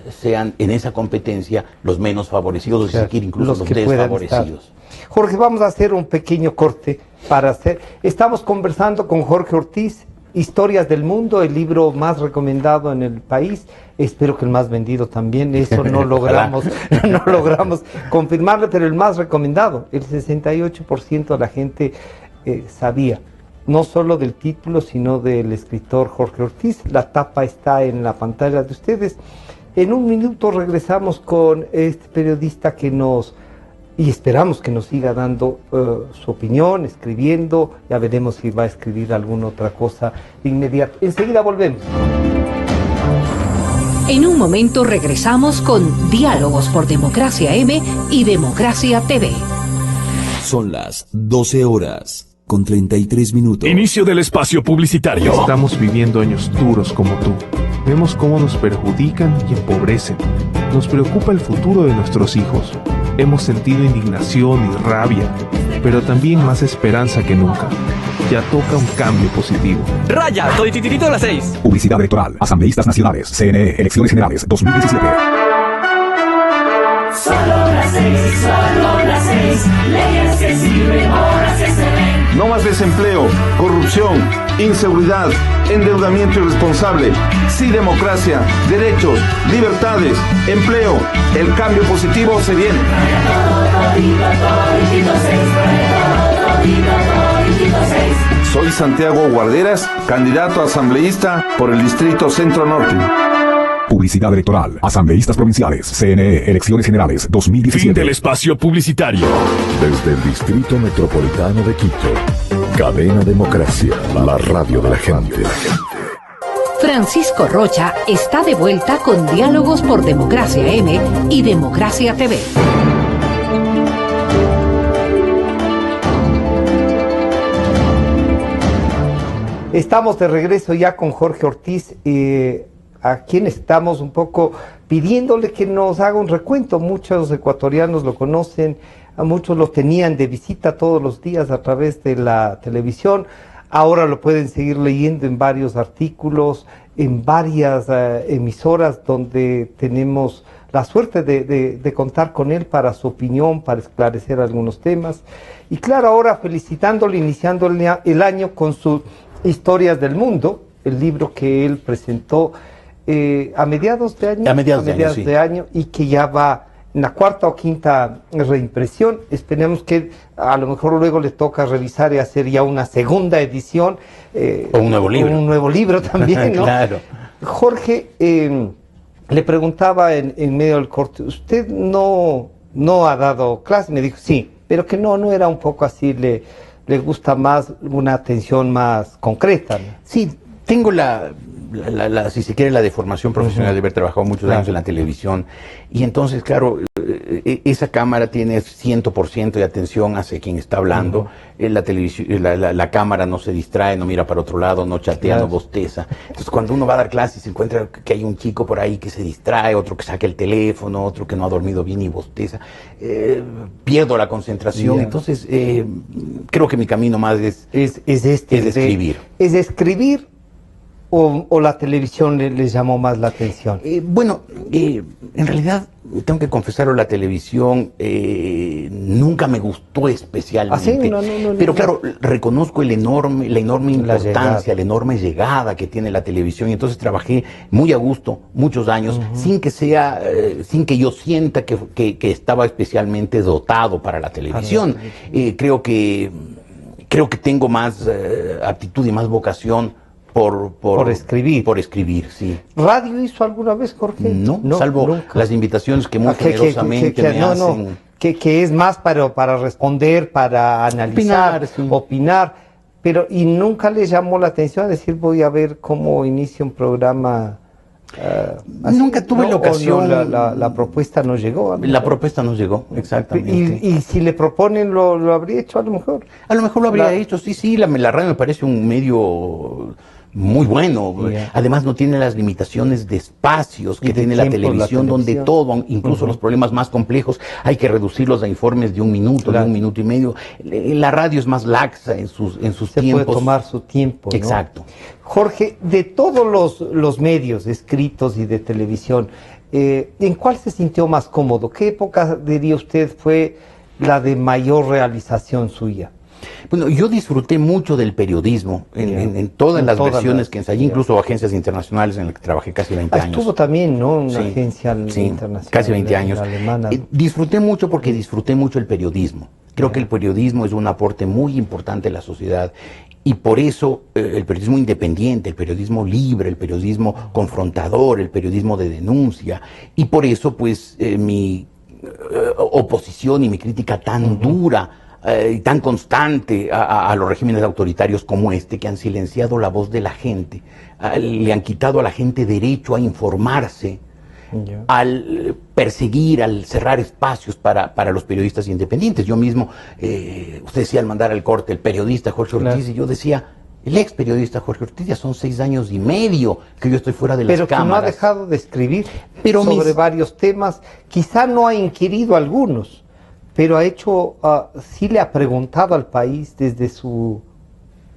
sean en esa competencia los menos favorecidos, o si se quiere, incluso los desfavorecidos. Jorge, vamos a hacer un pequeño corte para hacer... Estamos conversando con Jorge Ortiz, Historias del Mundo, el libro más recomendado en el país. Espero que el más vendido también. Eso no logramos confirmarlo, pero el más recomendado. El 68% de la gente sabía, no solo del título, sino del escritor Jorge Ortiz. La tapa está en la pantalla de ustedes. En un minuto regresamos con este periodista que y esperamos que nos siga dando su opinión, escribiendo. Ya veremos si va a escribir alguna otra cosa de inmediato. Enseguida volvemos. En un momento regresamos con Diálogos por Democracia M y Democracia TV. Son las 12 horas con 33 minutos. Inicio del espacio publicitario. Estamos viviendo años duros como tú. Vemos cómo nos perjudican y empobrecen. Nos preocupa el futuro de nuestros hijos. Hemos sentido indignación y rabia, pero también más esperanza que nunca. Ya toca un cambio positivo. Raya, todititito a las 6. Publicidad electoral, asambleístas nacionales, CNE, elecciones generales 2017. Solo las 6, leyes que sirven, horas que se ven. No más desempleo, corrupción, inseguridad, endeudamiento irresponsable. Sí, democracia, derechos, libertades, empleo. El cambio positivo se viene. Soy Santiago Guarderas, candidato a asambleísta por el Distrito Centro Norte. Publicidad electoral, asambleístas provinciales, CNE, elecciones generales 2017. Fin del espacio publicitario. Desde el Distrito Metropolitano de Quito, Cadena Democracia, la radio de la gente. Francisco Rocha está de vuelta con Diálogos por Democracia M y Democracia TV. Estamos de regreso ya con Jorge Ortiz, a quien estamos un poco pidiéndole que nos haga un recuento. Muchos ecuatorianos lo conocen, a muchos lo tenían de visita todos los días a través de la televisión. Ahora lo pueden seguir leyendo en varios artículos, en varias emisoras donde tenemos la suerte de contar con él para su opinión, para esclarecer algunos temas. Y claro, ahora felicitándole, iniciando el año con sus Historias del Mundo, el libro que él presentó a mediados de año. A mediados de año, sí. Y que ya va en la cuarta o quinta reimpresión. Esperemos que a lo mejor luego le toca revisar y hacer ya una segunda edición. O un nuevo libro. O un nuevo libro también, ¿no? Claro. Jorge, le preguntaba en medio del corte, ¿usted no ha dado clase? Me dijo, sí, pero que no era un poco así, le gusta más una atención más concreta, ¿no? Sí, tengo si se quiere, la deformación profesional de haber trabajado muchos años en la televisión. Y entonces, claro, esa cámara tiene 100% de atención hacia quien está hablando. La televisión, la cámara no se distrae, no mira para otro lado, no chatea, no bosteza. Entonces, cuando uno va a dar clases, se encuentra que hay un chico por ahí que se distrae, otro que saca el teléfono, otro que no ha dormido bien y bosteza. Pierdo la concentración. Entonces, creo que mi camino más es escribir. ¿Es escribir? ¿O la televisión les llamó más la atención? Bueno, en realidad, tengo que confesarlo, la televisión nunca me gustó especialmente. ¿Ah, sí? Pero claro, reconozco la enorme importancia, la enorme llegada que tiene la televisión. Y entonces trabajé muy a gusto, muchos años, sin que yo sienta que estaba especialmente dotado para la televisión. Creo que tengo más aptitud y más vocación por escribir. Por escribir, sí. ¿Radio hizo alguna vez, Jorge? No, salvo nunca. Las invitaciones que muy generosamente me hacen. Que es más para responder, para analizar, opinar. Pero, ¿y nunca les llamó la atención a decir, voy a ver cómo inicia un programa? Nunca tuve la ocasión. La propuesta no llegó. La propuesta no llegó, exactamente. ¿Y si le proponen, lo habría hecho a lo mejor? A lo mejor lo habría hecho, sí. La radio me parece un medio muy bueno. Además no tiene las limitaciones de espacios que tiene la televisión, donde todo, incluso los problemas más complejos, hay que reducirlos a informes de un minuto, de un minuto y medio. La radio es más laxa en sus tiempos. Se puede tomar su tiempo, ¿no? Exacto. Jorge, de todos los medios escritos y de televisión, ¿en cuál se sintió más cómodo? ¿Qué época, diría usted, fue la de mayor realización suya? Bueno, yo disfruté mucho del periodismo en todas las versiones que ensayé, incluso agencias internacionales en las que trabajé casi 20 años. Estuvo también, ¿no? Una agencia internacional. Casi 20 años. Alemana. Disfruté mucho porque disfruté mucho el periodismo. Creo que el periodismo es un aporte muy importante a la sociedad y por eso el periodismo independiente, el periodismo libre, el periodismo confrontador, el periodismo de denuncia y por eso pues mi oposición y mi crítica tan dura y tan constante a los regímenes autoritarios como este, que han silenciado la voz de la gente, le han quitado a la gente derecho a informarse, al perseguir, al cerrar espacios para los periodistas independientes. Yo mismo, usted decía al mandar al corte, el periodista Jorge Ortiz, y yo decía, el ex periodista Jorge Ortiz, ya son 6 años y medio que yo estoy fuera de las cámaras. Pero que no ha dejado de escribir sobre varios temas, quizá no ha inquirido algunos, pero ha hecho, sí le ha preguntado al país desde su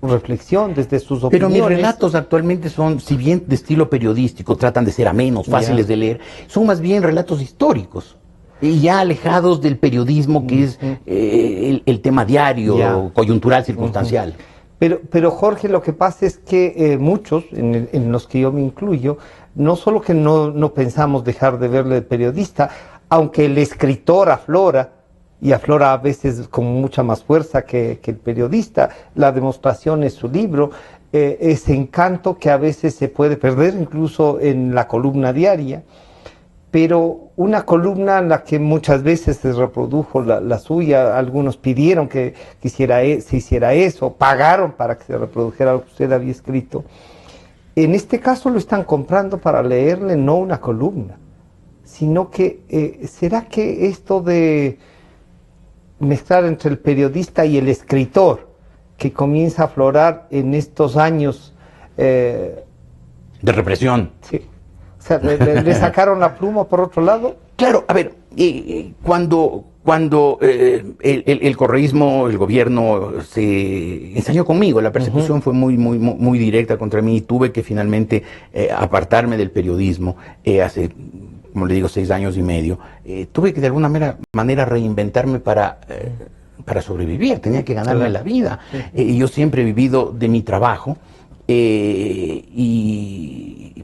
reflexión, desde sus opiniones. Pero mis relatos actualmente son, si bien de estilo periodístico, tratan de ser amenos, fáciles de leer, son más bien relatos históricos, y ya alejados del periodismo que es el tema diario, coyuntural, circunstancial. Pero Jorge, lo que pasa es que muchos, en los que yo me incluyo, no solo que no pensamos dejar de verle de periodista, aunque el escritor aflora, y aflora a veces con mucha más fuerza que el periodista, la demostración es su libro, ese encanto que a veces se puede perder incluso en la columna diaria, pero una columna en la que muchas veces se reprodujo la suya, algunos pidieron que se hiciera eso, pagaron para que se reprodujera lo que usted había escrito. En este caso lo están comprando para leerle no una columna, sino que, ¿será que esto de mezclar entre el periodista y el escritor, que comienza a aflorar en estos años de represión? Sí. O sea, ¿le sacaron la pluma por otro lado? Claro, a ver, cuando el correísmo, el gobierno se ensañó conmigo, la persecución fue muy directa contra mí y tuve que finalmente apartarme del periodismo hace, como le digo, 6 años y medio. Tuve que de alguna manera reinventarme para sobrevivir, tenía que ganarme la vida. Yo siempre he vivido de mi trabajo y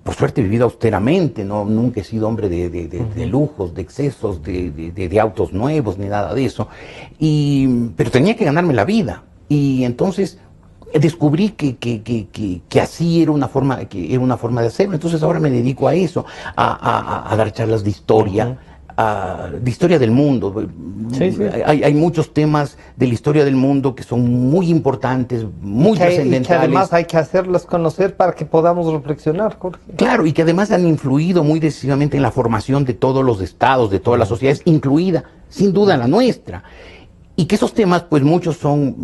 por suerte he vivido austeramente, ¿no? Nunca he sido hombre de lujos, de excesos, de autos nuevos, ni nada de eso. Pero tenía que ganarme la vida. Y entonces descubrí que así era una forma de hacerlo. Entonces ahora me dedico a eso, a dar charlas de historia. De historia del mundo. Sí. Hay muchos temas de la historia del mundo que son muy importantes, muy trascendentales. Y que además hay que hacerlos conocer para que podamos reflexionar, Jorge. Claro, y que además han influido muy decisivamente en la formación de todos los estados, de todas las sociedades, incluida, sin duda, la nuestra. Y que esos temas, pues muchos son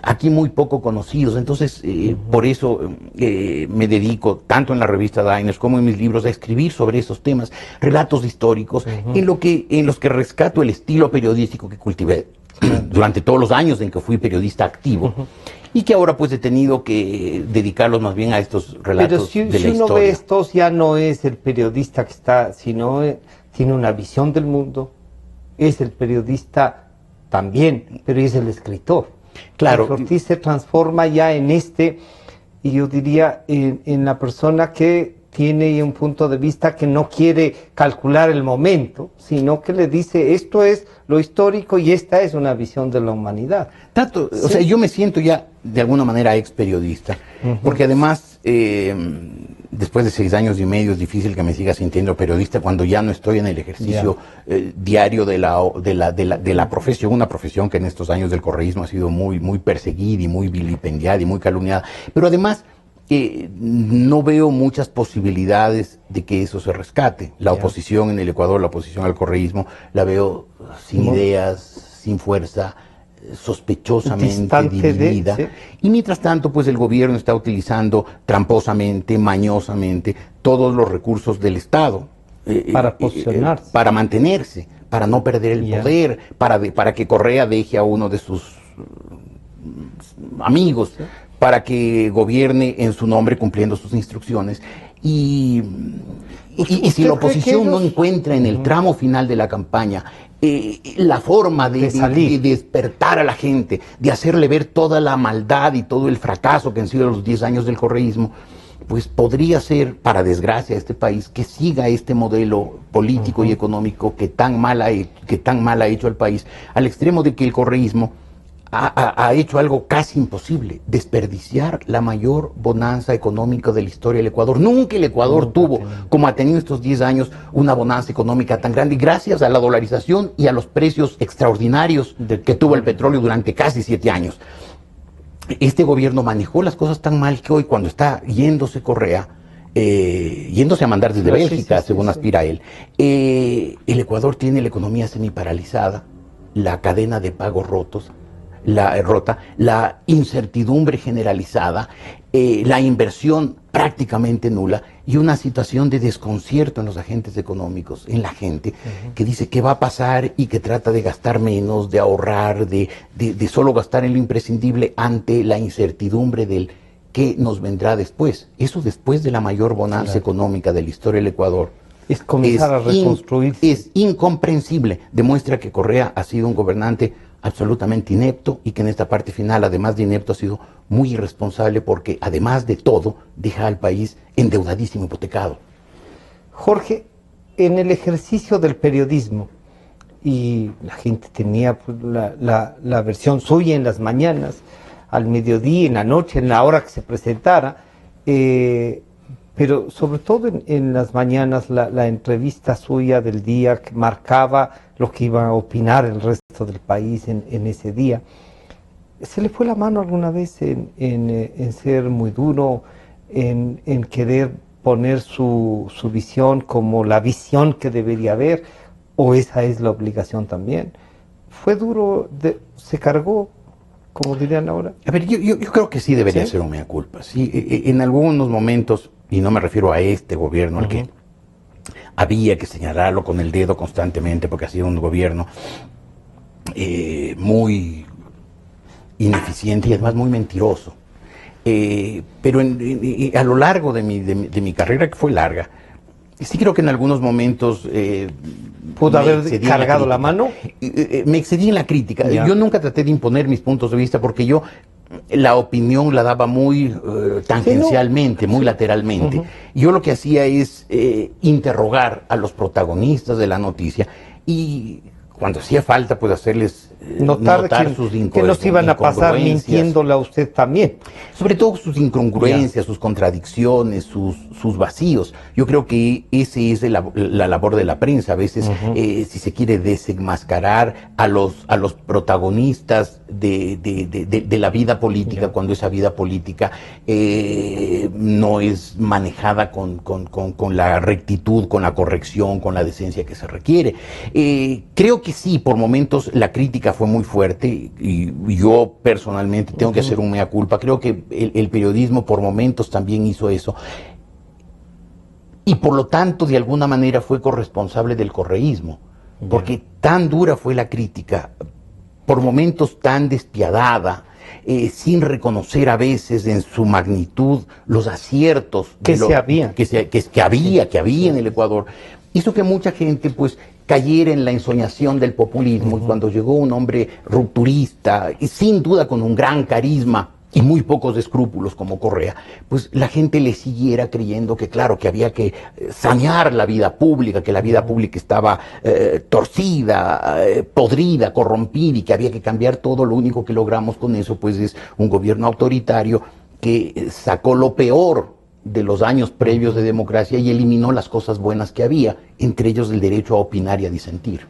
aquí muy poco conocidos. Entonces, por eso me dedico, tanto en la revista Diners como en mis libros, a escribir sobre esos temas, relatos históricos, en los que rescato el estilo periodístico que cultivé durante todos los años en que fui periodista activo, y que ahora pues he tenido que dedicarlos más bien a estos relatos de la historia. Pero si uno ve estos, ya no es el periodista que está, sino tiene una visión del mundo, es el periodista también, pero es el escritor. Claro. Ortiz se transforma ya en y yo diría, en la persona que tiene un punto de vista que no quiere calcular el momento, sino que le dice, esto es lo histórico y esta es una visión de la humanidad. Tanto, ¿sí? O sea, yo me siento ya de alguna manera ex periodista, porque además, después de 6 años y medio, es difícil que me siga sintiendo periodista cuando ya no estoy en el ejercicio diario de la profesión, una profesión que en estos años del correísmo ha sido muy, muy perseguida y muy vilipendiada y muy calumniada. Pero además, no veo muchas posibilidades de que eso se rescate. La oposición en el Ecuador, la oposición al correísmo, la veo sin ideas, sin fuerza, sospechosamente dividida. Y mientras tanto, pues el gobierno está utilizando tramposamente, mañosamente, todos los recursos del Estado para posicionarse, para mantenerse, para no perder el poder, para que Correa deje a uno de sus amigos, para que gobierne en su nombre cumpliendo sus instrucciones. Y si la oposición no encuentra en el tramo final de la campaña la forma de despertar a la gente, de hacerle ver toda la maldad y todo el fracaso que han sido los 10 años del correísmo, pues podría ser, para desgracia de este país, que siga este modelo político y económico que tan mal ha hecho al país, al extremo de que el correísmo ha hecho algo casi imposible: desperdiciar la mayor bonanza económica de la historia del Ecuador. Nunca el Ecuador tuvo, como ha tenido estos 10 años, una bonanza económica tan grande, gracias a la dolarización y a los precios extraordinarios que tuvo el petróleo durante casi 7 años. Este gobierno manejó las cosas tan mal que hoy, cuando está yéndose Correa, yéndose a mandar desde Bélgica, según aspira él, el Ecuador tiene la economía semiparalizada, la cadena de pagos rota, la incertidumbre generalizada, la inversión prácticamente nula y una situación de desconcierto en los agentes económicos, en la gente, que dice qué va a pasar y que trata de gastar menos, de ahorrar, de solo gastar en lo imprescindible ante la incertidumbre del qué nos vendrá después. Eso después de la mayor bonanza económica de la historia del Ecuador. Es comenzar a reconstruirse. Es incomprensible. Demuestra que Correa ha sido un gobernante absolutamente inepto y que en esta parte final, además de inepto, ha sido muy irresponsable porque, además de todo, deja al país endeudadísimo, hipotecado. Jorge, en el ejercicio del periodismo, y la gente tenía pues, la versión suya en las mañanas, al mediodía, en la noche, en la hora que se presentara, pero sobre todo en las mañanas, la entrevista suya del día que marcaba lo que iba a opinar el resto del país en ese día. ¿Se le fue la mano alguna vez en ser muy duro, en querer poner su visión como la visión que debería haber, o esa es la obligación también? ¿Fue duro? ¿Se cargó, como dirían ahora? A ver, yo creo que sí debería ser un mea culpa. Sí, en algunos momentos, y no me refiero a este gobierno, al que había que señalarlo con el dedo constantemente porque ha sido un gobierno muy ineficiente y además muy mentiroso. Pero a lo largo de mi carrera, que fue larga, sí creo que en algunos momentos ¿pudo haber cargado la mano? Me excedí en la crítica. Yo nunca traté de imponer mis puntos de vista porque yo la opinión la daba muy tangencialmente, muy lateralmente. Yo lo que hacía es interrogar a los protagonistas de la noticia y cuando hacía falta, pues hacerles notar sus incongruencias. Que nos iban a pasar mintiéndole a usted también. Sobre todo sus incongruencias, sus contradicciones, sus vacíos. Yo creo que ese es la labor de la prensa. A veces, si se quiere desenmascarar a los protagonistas de la vida política, cuando esa vida política no es manejada con la rectitud, con la corrección, con la decencia que se requiere. Creo que sí, por momentos la crítica fue muy fuerte y yo personalmente tengo que hacer un mea culpa. Creo que el periodismo por momentos también hizo eso y por lo tanto de alguna manera fue corresponsable del correísmo, porque tan dura fue la crítica, por momentos tan despiadada, sin reconocer a veces en su magnitud los aciertos que había en el Ecuador. Hizo que mucha gente pues cayera en la ensoñación del populismo, y cuando llegó un hombre rupturista y sin duda con un gran carisma y muy pocos escrúpulos como Correa, pues la gente le siguiera creyendo que claro, que había que sanear la vida pública, que la vida pública estaba torcida, podrida, corrompida y que había que cambiar todo. Lo único que logramos con eso pues es un gobierno autoritario que sacó lo peor de los años previos de democracia y eliminó las cosas buenas que había, entre ellos el derecho a opinar y a disentir.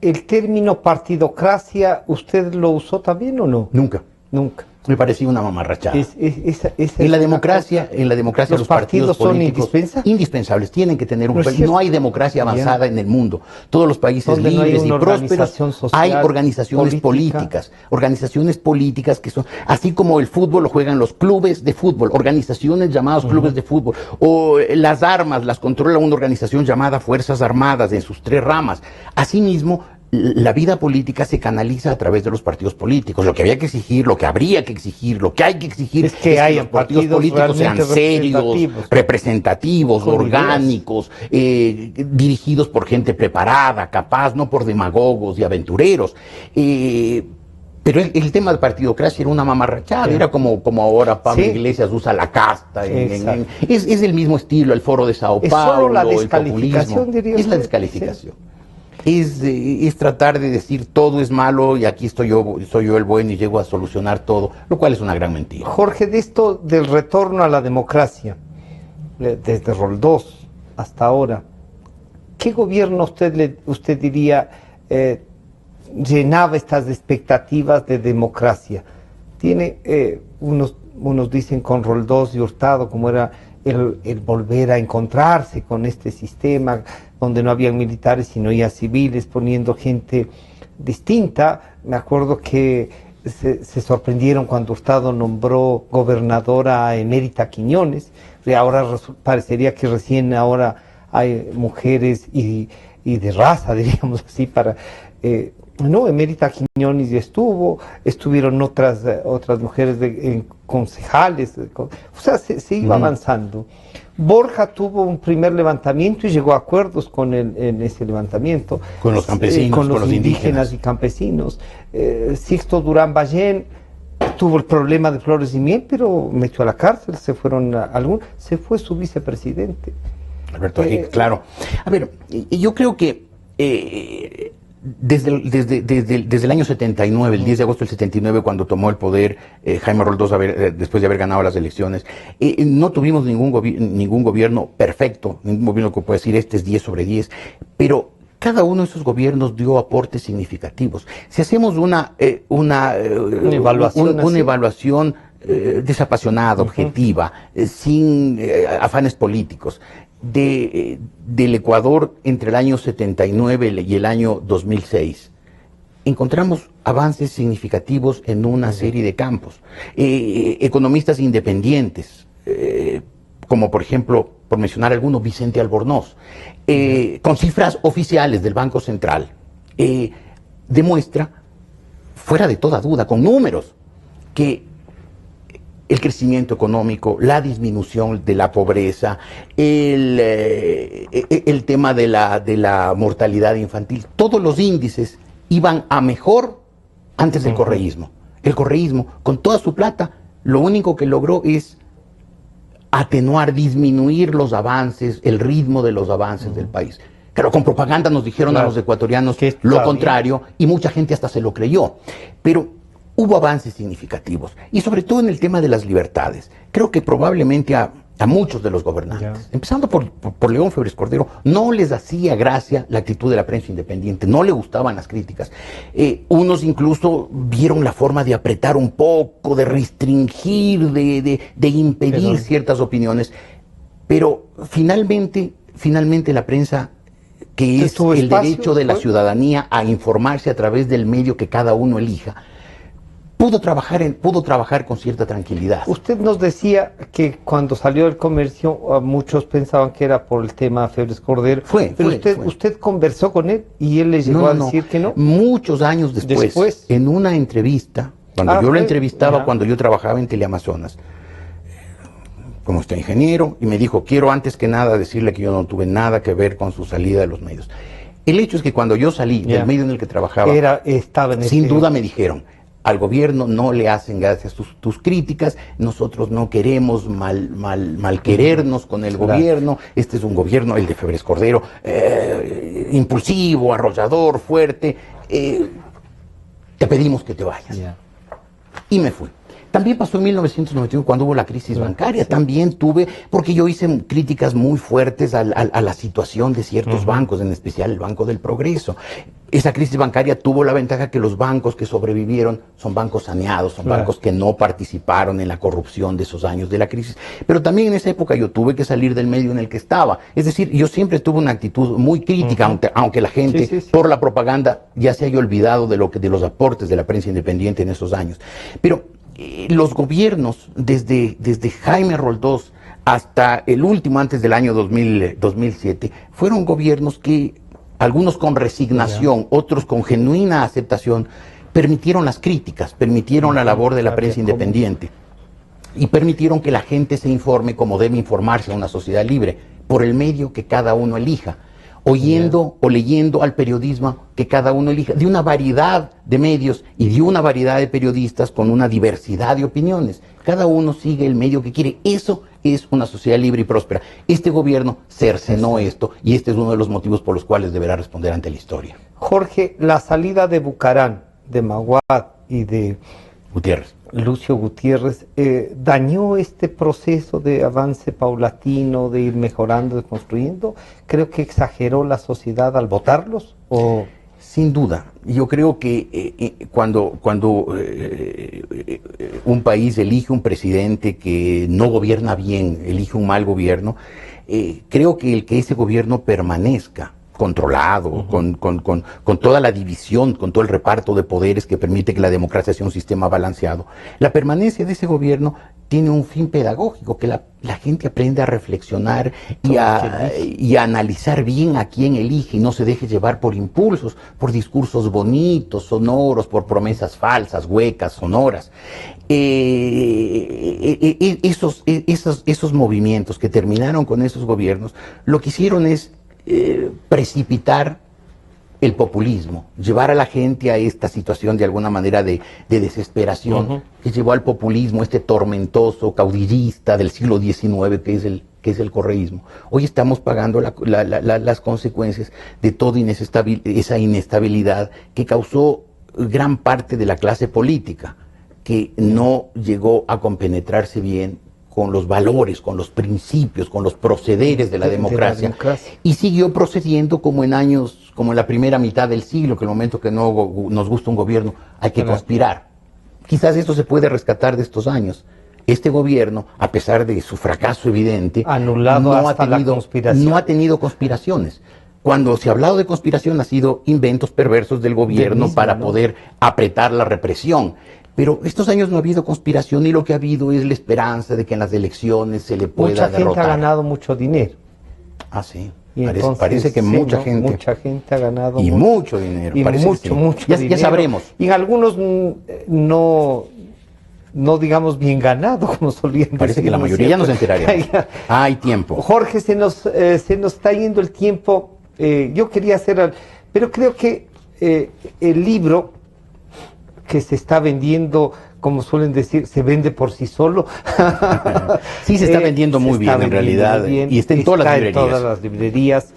¿El término partidocracia usted lo usó también o no? Nunca. Nunca. Me parecía una mamarrachada. En la democracia los partidos políticos son indispensables, tienen que tener un papel. No hay democracia avanzada en el mundo. Todos los países libres y prósperos hay organizaciones políticas que son, así como el fútbol lo juegan los clubes de fútbol, organizaciones llamadas clubes de fútbol, o las armas las controla una organización llamada Fuerzas Armadas en sus 3 ramas. Asimismo, la vida política se canaliza a través de los partidos políticos. Lo que había que exigir, lo que habría que exigir, lo que hay que exigir es que los partidos políticos sean serios, representativos, orgánicos, dirigidos por gente preparada, capaz, no por demagogos y aventureros. Pero el tema de partidocracia era una mamarrachada, era como ahora Pablo Iglesias usa la casta. Es el mismo estilo, el foro de Sao Paulo, solo la descalificación, el populismo. Es la descalificación. Es tratar de decir todo es malo y aquí soy yo el bueno y llego a solucionar todo, lo cual es una gran mentira. Jorge, de esto del retorno a la democracia, desde Roldós hasta ahora, ¿qué gobierno usted diría llenaba estas expectativas de democracia? Tiene, unos dicen con Roldós y Hurtado, como era el volver a encontrarse con este sistema donde no había militares sino ya civiles, poniendo gente distinta. Me acuerdo que se sorprendieron cuando Hurtado nombró gobernadora a Emérita Quiñones, y ahora parecería que recién ahora hay mujeres y de raza, diríamos así, para... no, Emérita Quiñones ya estuvieron otras mujeres concejales, o sea, se iba avanzando. Borja tuvo un primer levantamiento y llegó a acuerdos en ese levantamiento. Con los campesinos, con los indígenas y campesinos. Sixto Durán Ballén tuvo el problema de Flores y Miel, pero metió a la cárcel, se fue su vicepresidente. Alberto Aguirre, claro. A ver, yo creo que desde el año 79, el 10 de agosto del 79, cuando tomó el poder Jaime Roldós después de haber ganado las elecciones, no tuvimos ningún gobierno perfecto, ningún gobierno que pueda decir este es 10 sobre 10, pero cada uno de esos gobiernos dio aportes significativos. Si hacemos una evaluación desapasionada, objetiva, sin afanes políticos, del Ecuador entre el año 79 y el año 2006, encontramos avances significativos en una serie de campos. Economistas independientes, como por ejemplo, por mencionar algunos, Vicente Albornoz, con cifras oficiales del Banco Central, demuestra, fuera de toda duda, con números, que el crecimiento económico, la disminución de la pobreza, el tema de la mortalidad infantil, todos los índices iban a mejor antes del correísmo. El correísmo, con toda su plata, lo único que logró es atenuar, disminuir los avances, el ritmo de los avances del país. Claro, con propaganda nos dijeron a los ecuatorianos lo contrario y mucha gente hasta se lo creyó. Pero hubo avances significativos y sobre todo en el tema de las libertades. Creo que probablemente a muchos de los gobernantes, empezando por León Febres Cordero, no les hacía gracia la actitud de la prensa independiente, no le gustaban las críticas. Unos incluso vieron la forma de apretar un poco, de restringir, de impedir ciertas opiniones, pero finalmente la prensa, que es el derecho de la ciudadanía a informarse a través del medio que cada uno elija, pudo trabajar con cierta tranquilidad. Usted nos decía que cuando salió del comercio, muchos pensaban que era por el tema Febres Cordero. Pero usted conversó con él y él le llegó a decir que no. Muchos años después, en una entrevista, cuando yo lo entrevistaba, cuando yo trabajaba en Teleamazonas, como usted ingeniero, y me dijo, quiero antes que nada decirle que yo no tuve nada que ver con su salida de los medios. El hecho es que cuando yo salí del medio en el que trabajaba, sin duda me dijeron, al gobierno no le hacen gracias tus críticas, nosotros no queremos mal querernos con el gobierno, este es un gobierno, el de Febres Cordero, impulsivo, arrollador, fuerte, te pedimos que te vayas. Y me fui. También pasó en 1991 cuando hubo la crisis bancaria, también tuve, porque yo hice críticas muy fuertes a la situación de ciertos bancos, en especial el Banco del Progreso. Esa crisis bancaria tuvo la ventaja que los bancos que sobrevivieron son bancos saneados, son bancos que no participaron en la corrupción de esos años de la crisis. Pero también en esa época yo tuve que salir del medio en el que estaba. Es decir, yo siempre tuve una actitud muy crítica, aunque la gente, por la propaganda, ya se haya olvidado de los aportes de la prensa independiente en esos años. Pero los gobiernos, desde Jaime Roldós hasta el último, antes del año 2007, fueron gobiernos que, algunos con resignación, otros con genuina aceptación, permitieron las críticas, permitieron la labor de la prensa independiente y permitieron que la gente se informe como debe informarse en una sociedad libre, por el medio que cada uno elija, oyendo o leyendo al periodismo que cada uno elija, de una variedad de medios y de una variedad de periodistas con una diversidad de opiniones. Cada uno sigue el medio que quiere. Eso es una sociedad libre y próspera. Este gobierno cercenó esto y este es uno de los motivos por los cuales deberá responder ante la historia. Jorge, la salida de Bucarán, de Maguad y de Lucio Gutiérrez, ¿dañó este proceso de avance paulatino, de ir mejorando, de construyendo? ¿Creo que exageró la sociedad al votarlos? ¿O? Sin duda. Yo creo que cuando un país elige un presidente que no gobierna bien, elige un mal gobierno, creo que ese gobierno permanezca controlado, con toda la división, con todo el reparto de poderes que permite que la democracia sea un sistema balanceado. La permanencia de ese gobierno tiene un fin pedagógico, que la gente aprende a reflexionar y a analizar bien a quién elige y no se deje llevar por impulsos, por discursos bonitos, sonoros, por promesas falsas, huecas, sonoras. Esos movimientos que terminaron con esos gobiernos, lo que hicieron es precipitar el populismo, llevar a la gente a esta situación de alguna manera de desesperación, que llevó al populismo, este tormentoso caudillista del siglo XIX que es el correísmo. Hoy estamos pagando las consecuencias de toda esa inestabilidad que causó gran parte de la clase política, que no llegó a compenetrarse bien con los valores, con los principios, con los procederes de la democracia, y siguió procediendo como en la primera mitad del siglo, que en el momento que no nos gusta un gobierno hay que conspirar. Quizás esto se puede rescatar de estos años. Este gobierno, a pesar de su fracaso evidente, no ha tenido conspiraciones. Cuando se ha hablado de conspiración ha sido inventos perversos del gobierno para poder apretar la represión. Pero estos años no ha habido conspiración y lo que ha habido es la esperanza de que en las elecciones se le pueda derrotar. Mucha gente ha ganado mucho dinero. Ah, sí. Parece que mucha gente ha ganado mucho dinero. Y mucho dinero. Ya sabremos. Y en algunos no digamos bien ganado, como solían decir. Parece que la mayoría ya nos enteraríamos. Hay tiempo. Jorge, se nos está yendo el tiempo. Yo quería pero creo que el libro que se está vendiendo, como suelen decir, se vende por sí solo. Sí, se está vendiendo muy bien en realidad, y está en todas las librerías. En todas las librerías.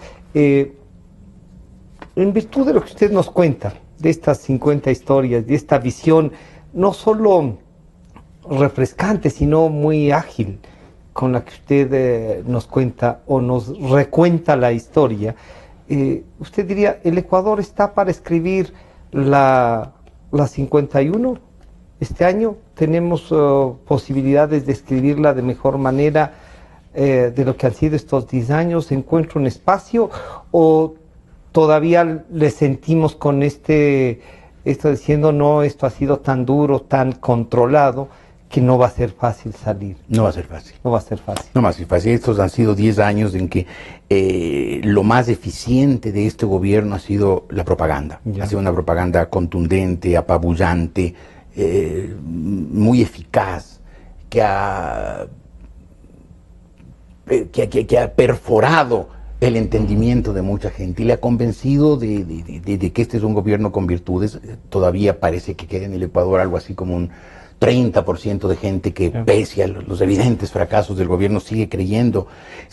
En virtud de lo que usted nos cuenta, de estas 50 historias, de esta visión, no solo refrescante, sino muy ágil, con la que usted nos cuenta o nos recuenta la historia, usted diría, ¿el Ecuador está para escribir la 51 este año? ¿Tenemos posibilidades de escribirla de mejor manera de lo que han sido estos 10 años? ¿Encuentra un espacio o todavía le sentimos con esto diciendo, no, esto ha sido tan duro, tan controlado, que no va a ser fácil salir? No va a ser fácil. No va a ser fácil. No va a ser fácil. Estos han sido 10 años en que lo más eficiente de este gobierno ha sido la propaganda. Ha sido una propaganda contundente, apabullante, muy eficaz, que ha perforado el entendimiento de mucha gente y le ha convencido de que este es un gobierno con virtudes. Todavía parece que queda en el Ecuador algo así como un 30% de gente que, pese a los evidentes fracasos del gobierno, sigue creyendo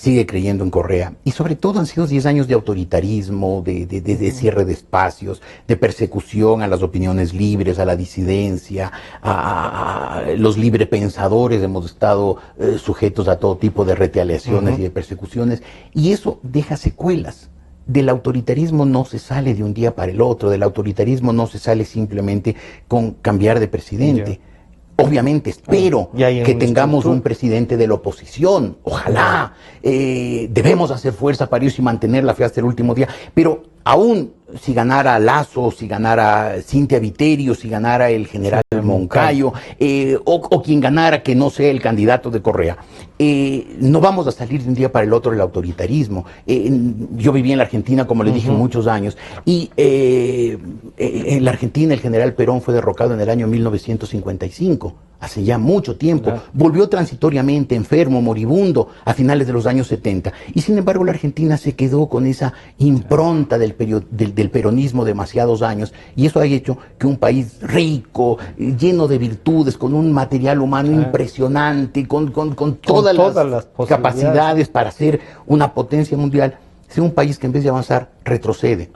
en Correa. Y sobre todo han sido 10 años de autoritarismo, de cierre de espacios, de persecución a las opiniones libres, a la disidencia, a los librepensadores. Hemos estado sujetos a todo tipo de retaliaciones y de persecuciones, y eso deja secuelas. Del autoritarismo no se sale de un día para el otro, del autoritarismo no se sale simplemente con cambiar de presidente. Obviamente espero que tengamos un presidente de la oposición, ojalá. Debemos hacer fuerza para eso y mantener la fe hasta el último día, pero aún si ganara Lasso, si ganara Cintia Viterio, si ganara el general Moncayo, o quien ganara que no sea el candidato de Correa, no vamos a salir de un día para el otro del autoritarismo. Yo viví en la Argentina, como le dije, muchos años, y en la Argentina el general Perón fue derrocado en el año 1955, hace ya mucho tiempo. Volvió transitoriamente enfermo, moribundo, a finales de los años 70, y sin embargo la Argentina se quedó con esa impronta del peronismo demasiados años, y eso ha hecho que un país rico, lleno de virtudes, con un material humano impresionante, con todas las capacidades para ser una potencia mundial, sea un país que en vez de avanzar retrocede.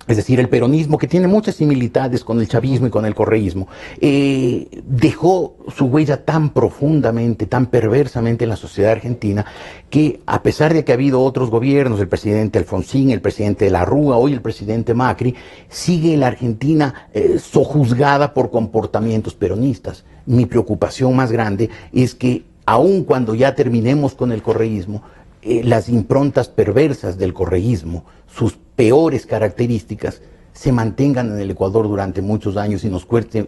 Es decir, el peronismo, que tiene muchas similitudes con el chavismo y con el correísmo, dejó su huella tan profundamente, tan perversamente en la sociedad argentina, que a pesar de que ha habido otros gobiernos, el presidente Alfonsín, el presidente de la Rúa, hoy el presidente Macri, sigue la Argentina sojuzgada por comportamientos peronistas. Mi preocupación más grande es que, aun cuando ya terminemos con el correísmo, las improntas perversas del correísmo, sus peores características, se mantengan en el Ecuador durante muchos años y nos cueste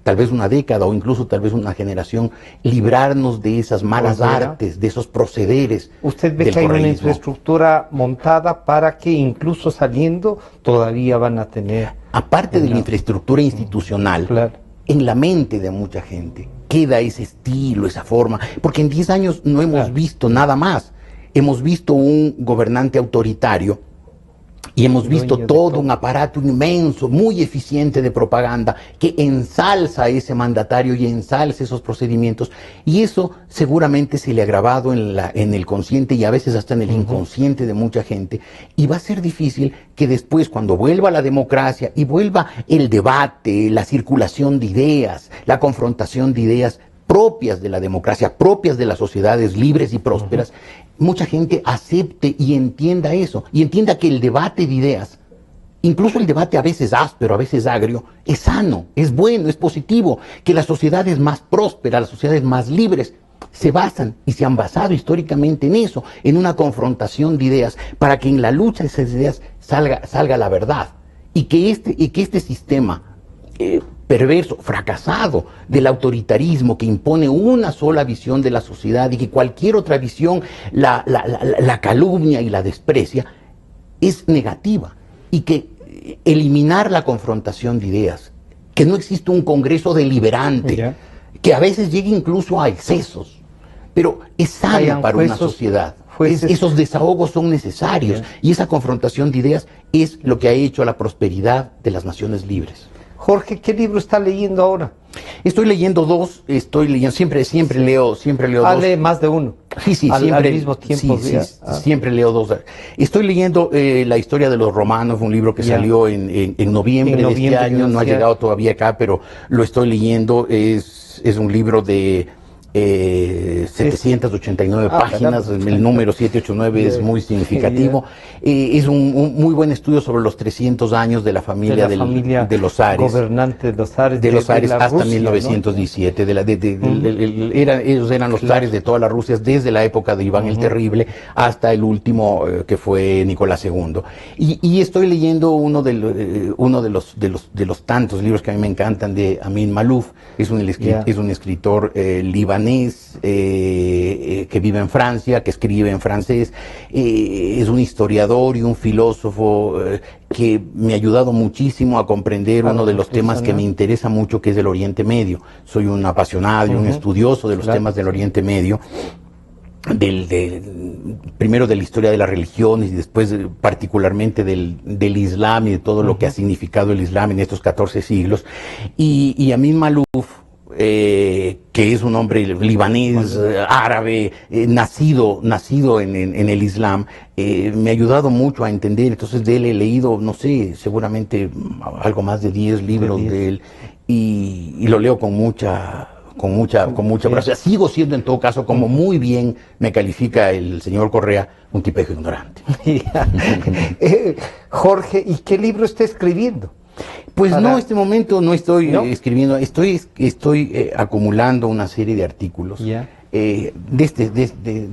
tal vez una década o incluso tal vez una generación librarnos de esas malas artes, de esos procederes. ¿Usted ve que hay una infraestructura montada para que incluso saliendo todavía van a tener? Aparte de la infraestructura institucional, en la mente de mucha gente queda ese estilo, esa forma, porque en 10 años no hemos visto nada más. Hemos visto un gobernante autoritario y hemos visto todo un aparato inmenso, muy eficiente de propaganda, que ensalza a ese mandatario y ensalza esos procedimientos, y eso seguramente se le ha grabado en el consciente y a veces hasta en el inconsciente de mucha gente, y va a ser difícil que después, cuando vuelva la democracia y vuelva el debate, la circulación de ideas, la confrontación de ideas propias de la democracia, propias de las sociedades libres y prósperas, mucha gente acepte y entienda eso, y entienda que el debate de ideas, incluso el debate a veces áspero, a veces agrio, es sano, es bueno, es positivo, que las sociedades más prósperas, las sociedades más libres, se basan y se han basado históricamente en eso, en una confrontación de ideas, para que en la lucha de esas ideas salga la verdad, y que este sistema perverso, fracasado del autoritarismo, que impone una sola visión de la sociedad y que cualquier otra visión la calumnia y la desprecia, es negativa, y que eliminar la confrontación de ideas, que no existe un congreso deliberante, que a veces llegue incluso a excesos, pero es sano para una sociedad. Esos desahogos son necesarios, y esa confrontación de ideas es lo que ha hecho a la prosperidad de las naciones libres. Jorge, ¿qué libro está leyendo ahora? Estoy leyendo dos, siempre leo dos. Lee más de uno. Sí, siempre. Al mismo tiempo. Siempre leo dos. Estoy leyendo La historia de los romanos, un libro que salió en noviembre de este año, no ha llegado todavía acá, pero lo estoy leyendo. Es un libro de 789 páginas, el número 789 es muy significativo. Es un muy buen estudio sobre los 300 años de la familia de los Ares. Gobernante de los Ares hasta Rusia, 1917. ¿No? Ellos eran los zares de todas las Rusias desde la época de Iván el Terrible hasta el último que fue Nicolás II. Y estoy leyendo uno de los tantos libros que a mí me encantan de Amin Maalouf. Es un escritor libanés que vive en Francia, que escribe en francés, es un historiador y un filósofo que me ha ayudado muchísimo a comprender uno de los temas que me interesa mucho, que es el Oriente Medio. Soy un apasionado y un estudioso de los temas del Oriente Medio. Primero de la historia de las religiones y después particularmente del Islam y de todo lo que ha significado el Islam en estos 14 siglos. Y Amin Maalouf, que es un hombre libanés, árabe, nacido en el Islam, me ha ayudado mucho a entender. Entonces de él he leído, no sé, seguramente algo más de 10 libros de él, y lo leo con mucha gracia. Sigo siendo, en todo caso, como muy bien me califica el señor Correa, un tipejo ignorante. Jorge, ¿y qué libro está escribiendo? Pues en este momento no estoy escribiendo, estoy acumulando una serie de artículos de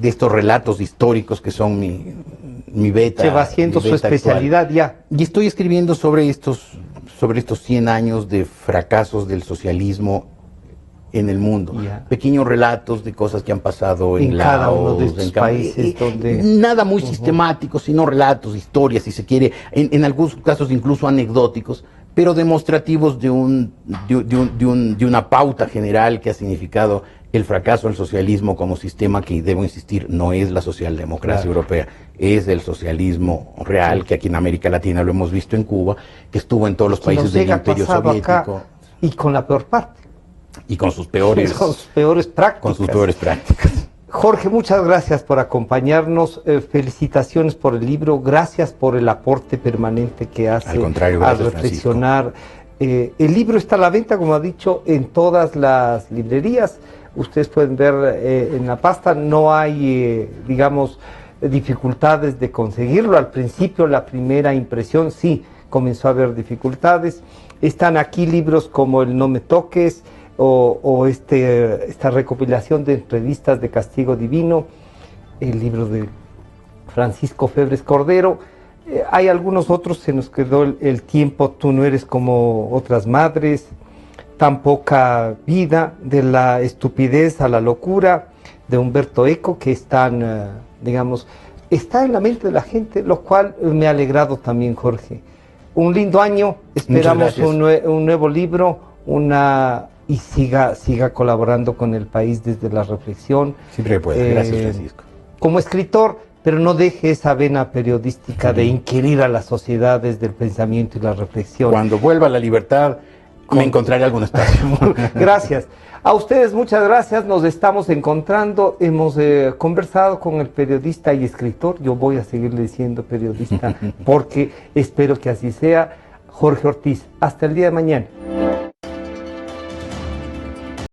estos relatos históricos que son mi beta. Se va haciendo su especialidad actual. Y estoy escribiendo sobre estos 100 años de fracasos del socialismo en el mundo. Pequeños relatos de cosas que han pasado en cada Laos, uno de estos países donde... Nada muy sistemático, sino relatos, historias, si se quiere, en algunos casos incluso anecdóticos, pero demostrativos de una pauta general que ha significado el fracaso del socialismo como sistema que, debo insistir, no es la socialdemocracia europea, es el socialismo real, que aquí en América Latina lo hemos visto en Cuba, que estuvo en todos los países del Imperio Soviético. Y con la peor parte. Y con sus peores prácticas. Jorge, muchas gracias por acompañarnos. Felicitaciones por el libro. Gracias por el aporte permanente que hace. Al contrario, gracias, a reflexionar. El libro está a la venta, como ha dicho, en todas las librerías. Ustedes pueden ver en la pasta. No hay, dificultades de conseguirlo. Al principio, la primera impresión, sí, comenzó a haber dificultades. Están aquí libros como El No Me Toques, o esta recopilación de entrevistas de Castigo Divino, el libro de Francisco Febres Cordero. Hay algunos otros, se nos quedó el tiempo, Tú no eres como otras madres, Tan poca vida, De la estupidez a la locura, de Humberto Eco, que están, está en la mente de la gente, lo cual me ha alegrado también, Jorge. Un lindo año, esperamos un nuevo libro, y siga colaborando con el país desde la reflexión. Siempre puede. Gracias, Francisco. Como escritor, pero no deje esa vena periodística de inquirir a la sociedad desde el pensamiento y la reflexión. Cuando vuelva a la libertad, me encontraré algún espacio. Gracias. A ustedes muchas gracias, nos estamos encontrando, hemos conversado con el periodista y escritor, yo voy a seguirle diciendo periodista porque espero que así sea, Jorge Ortiz. Hasta el día de mañana.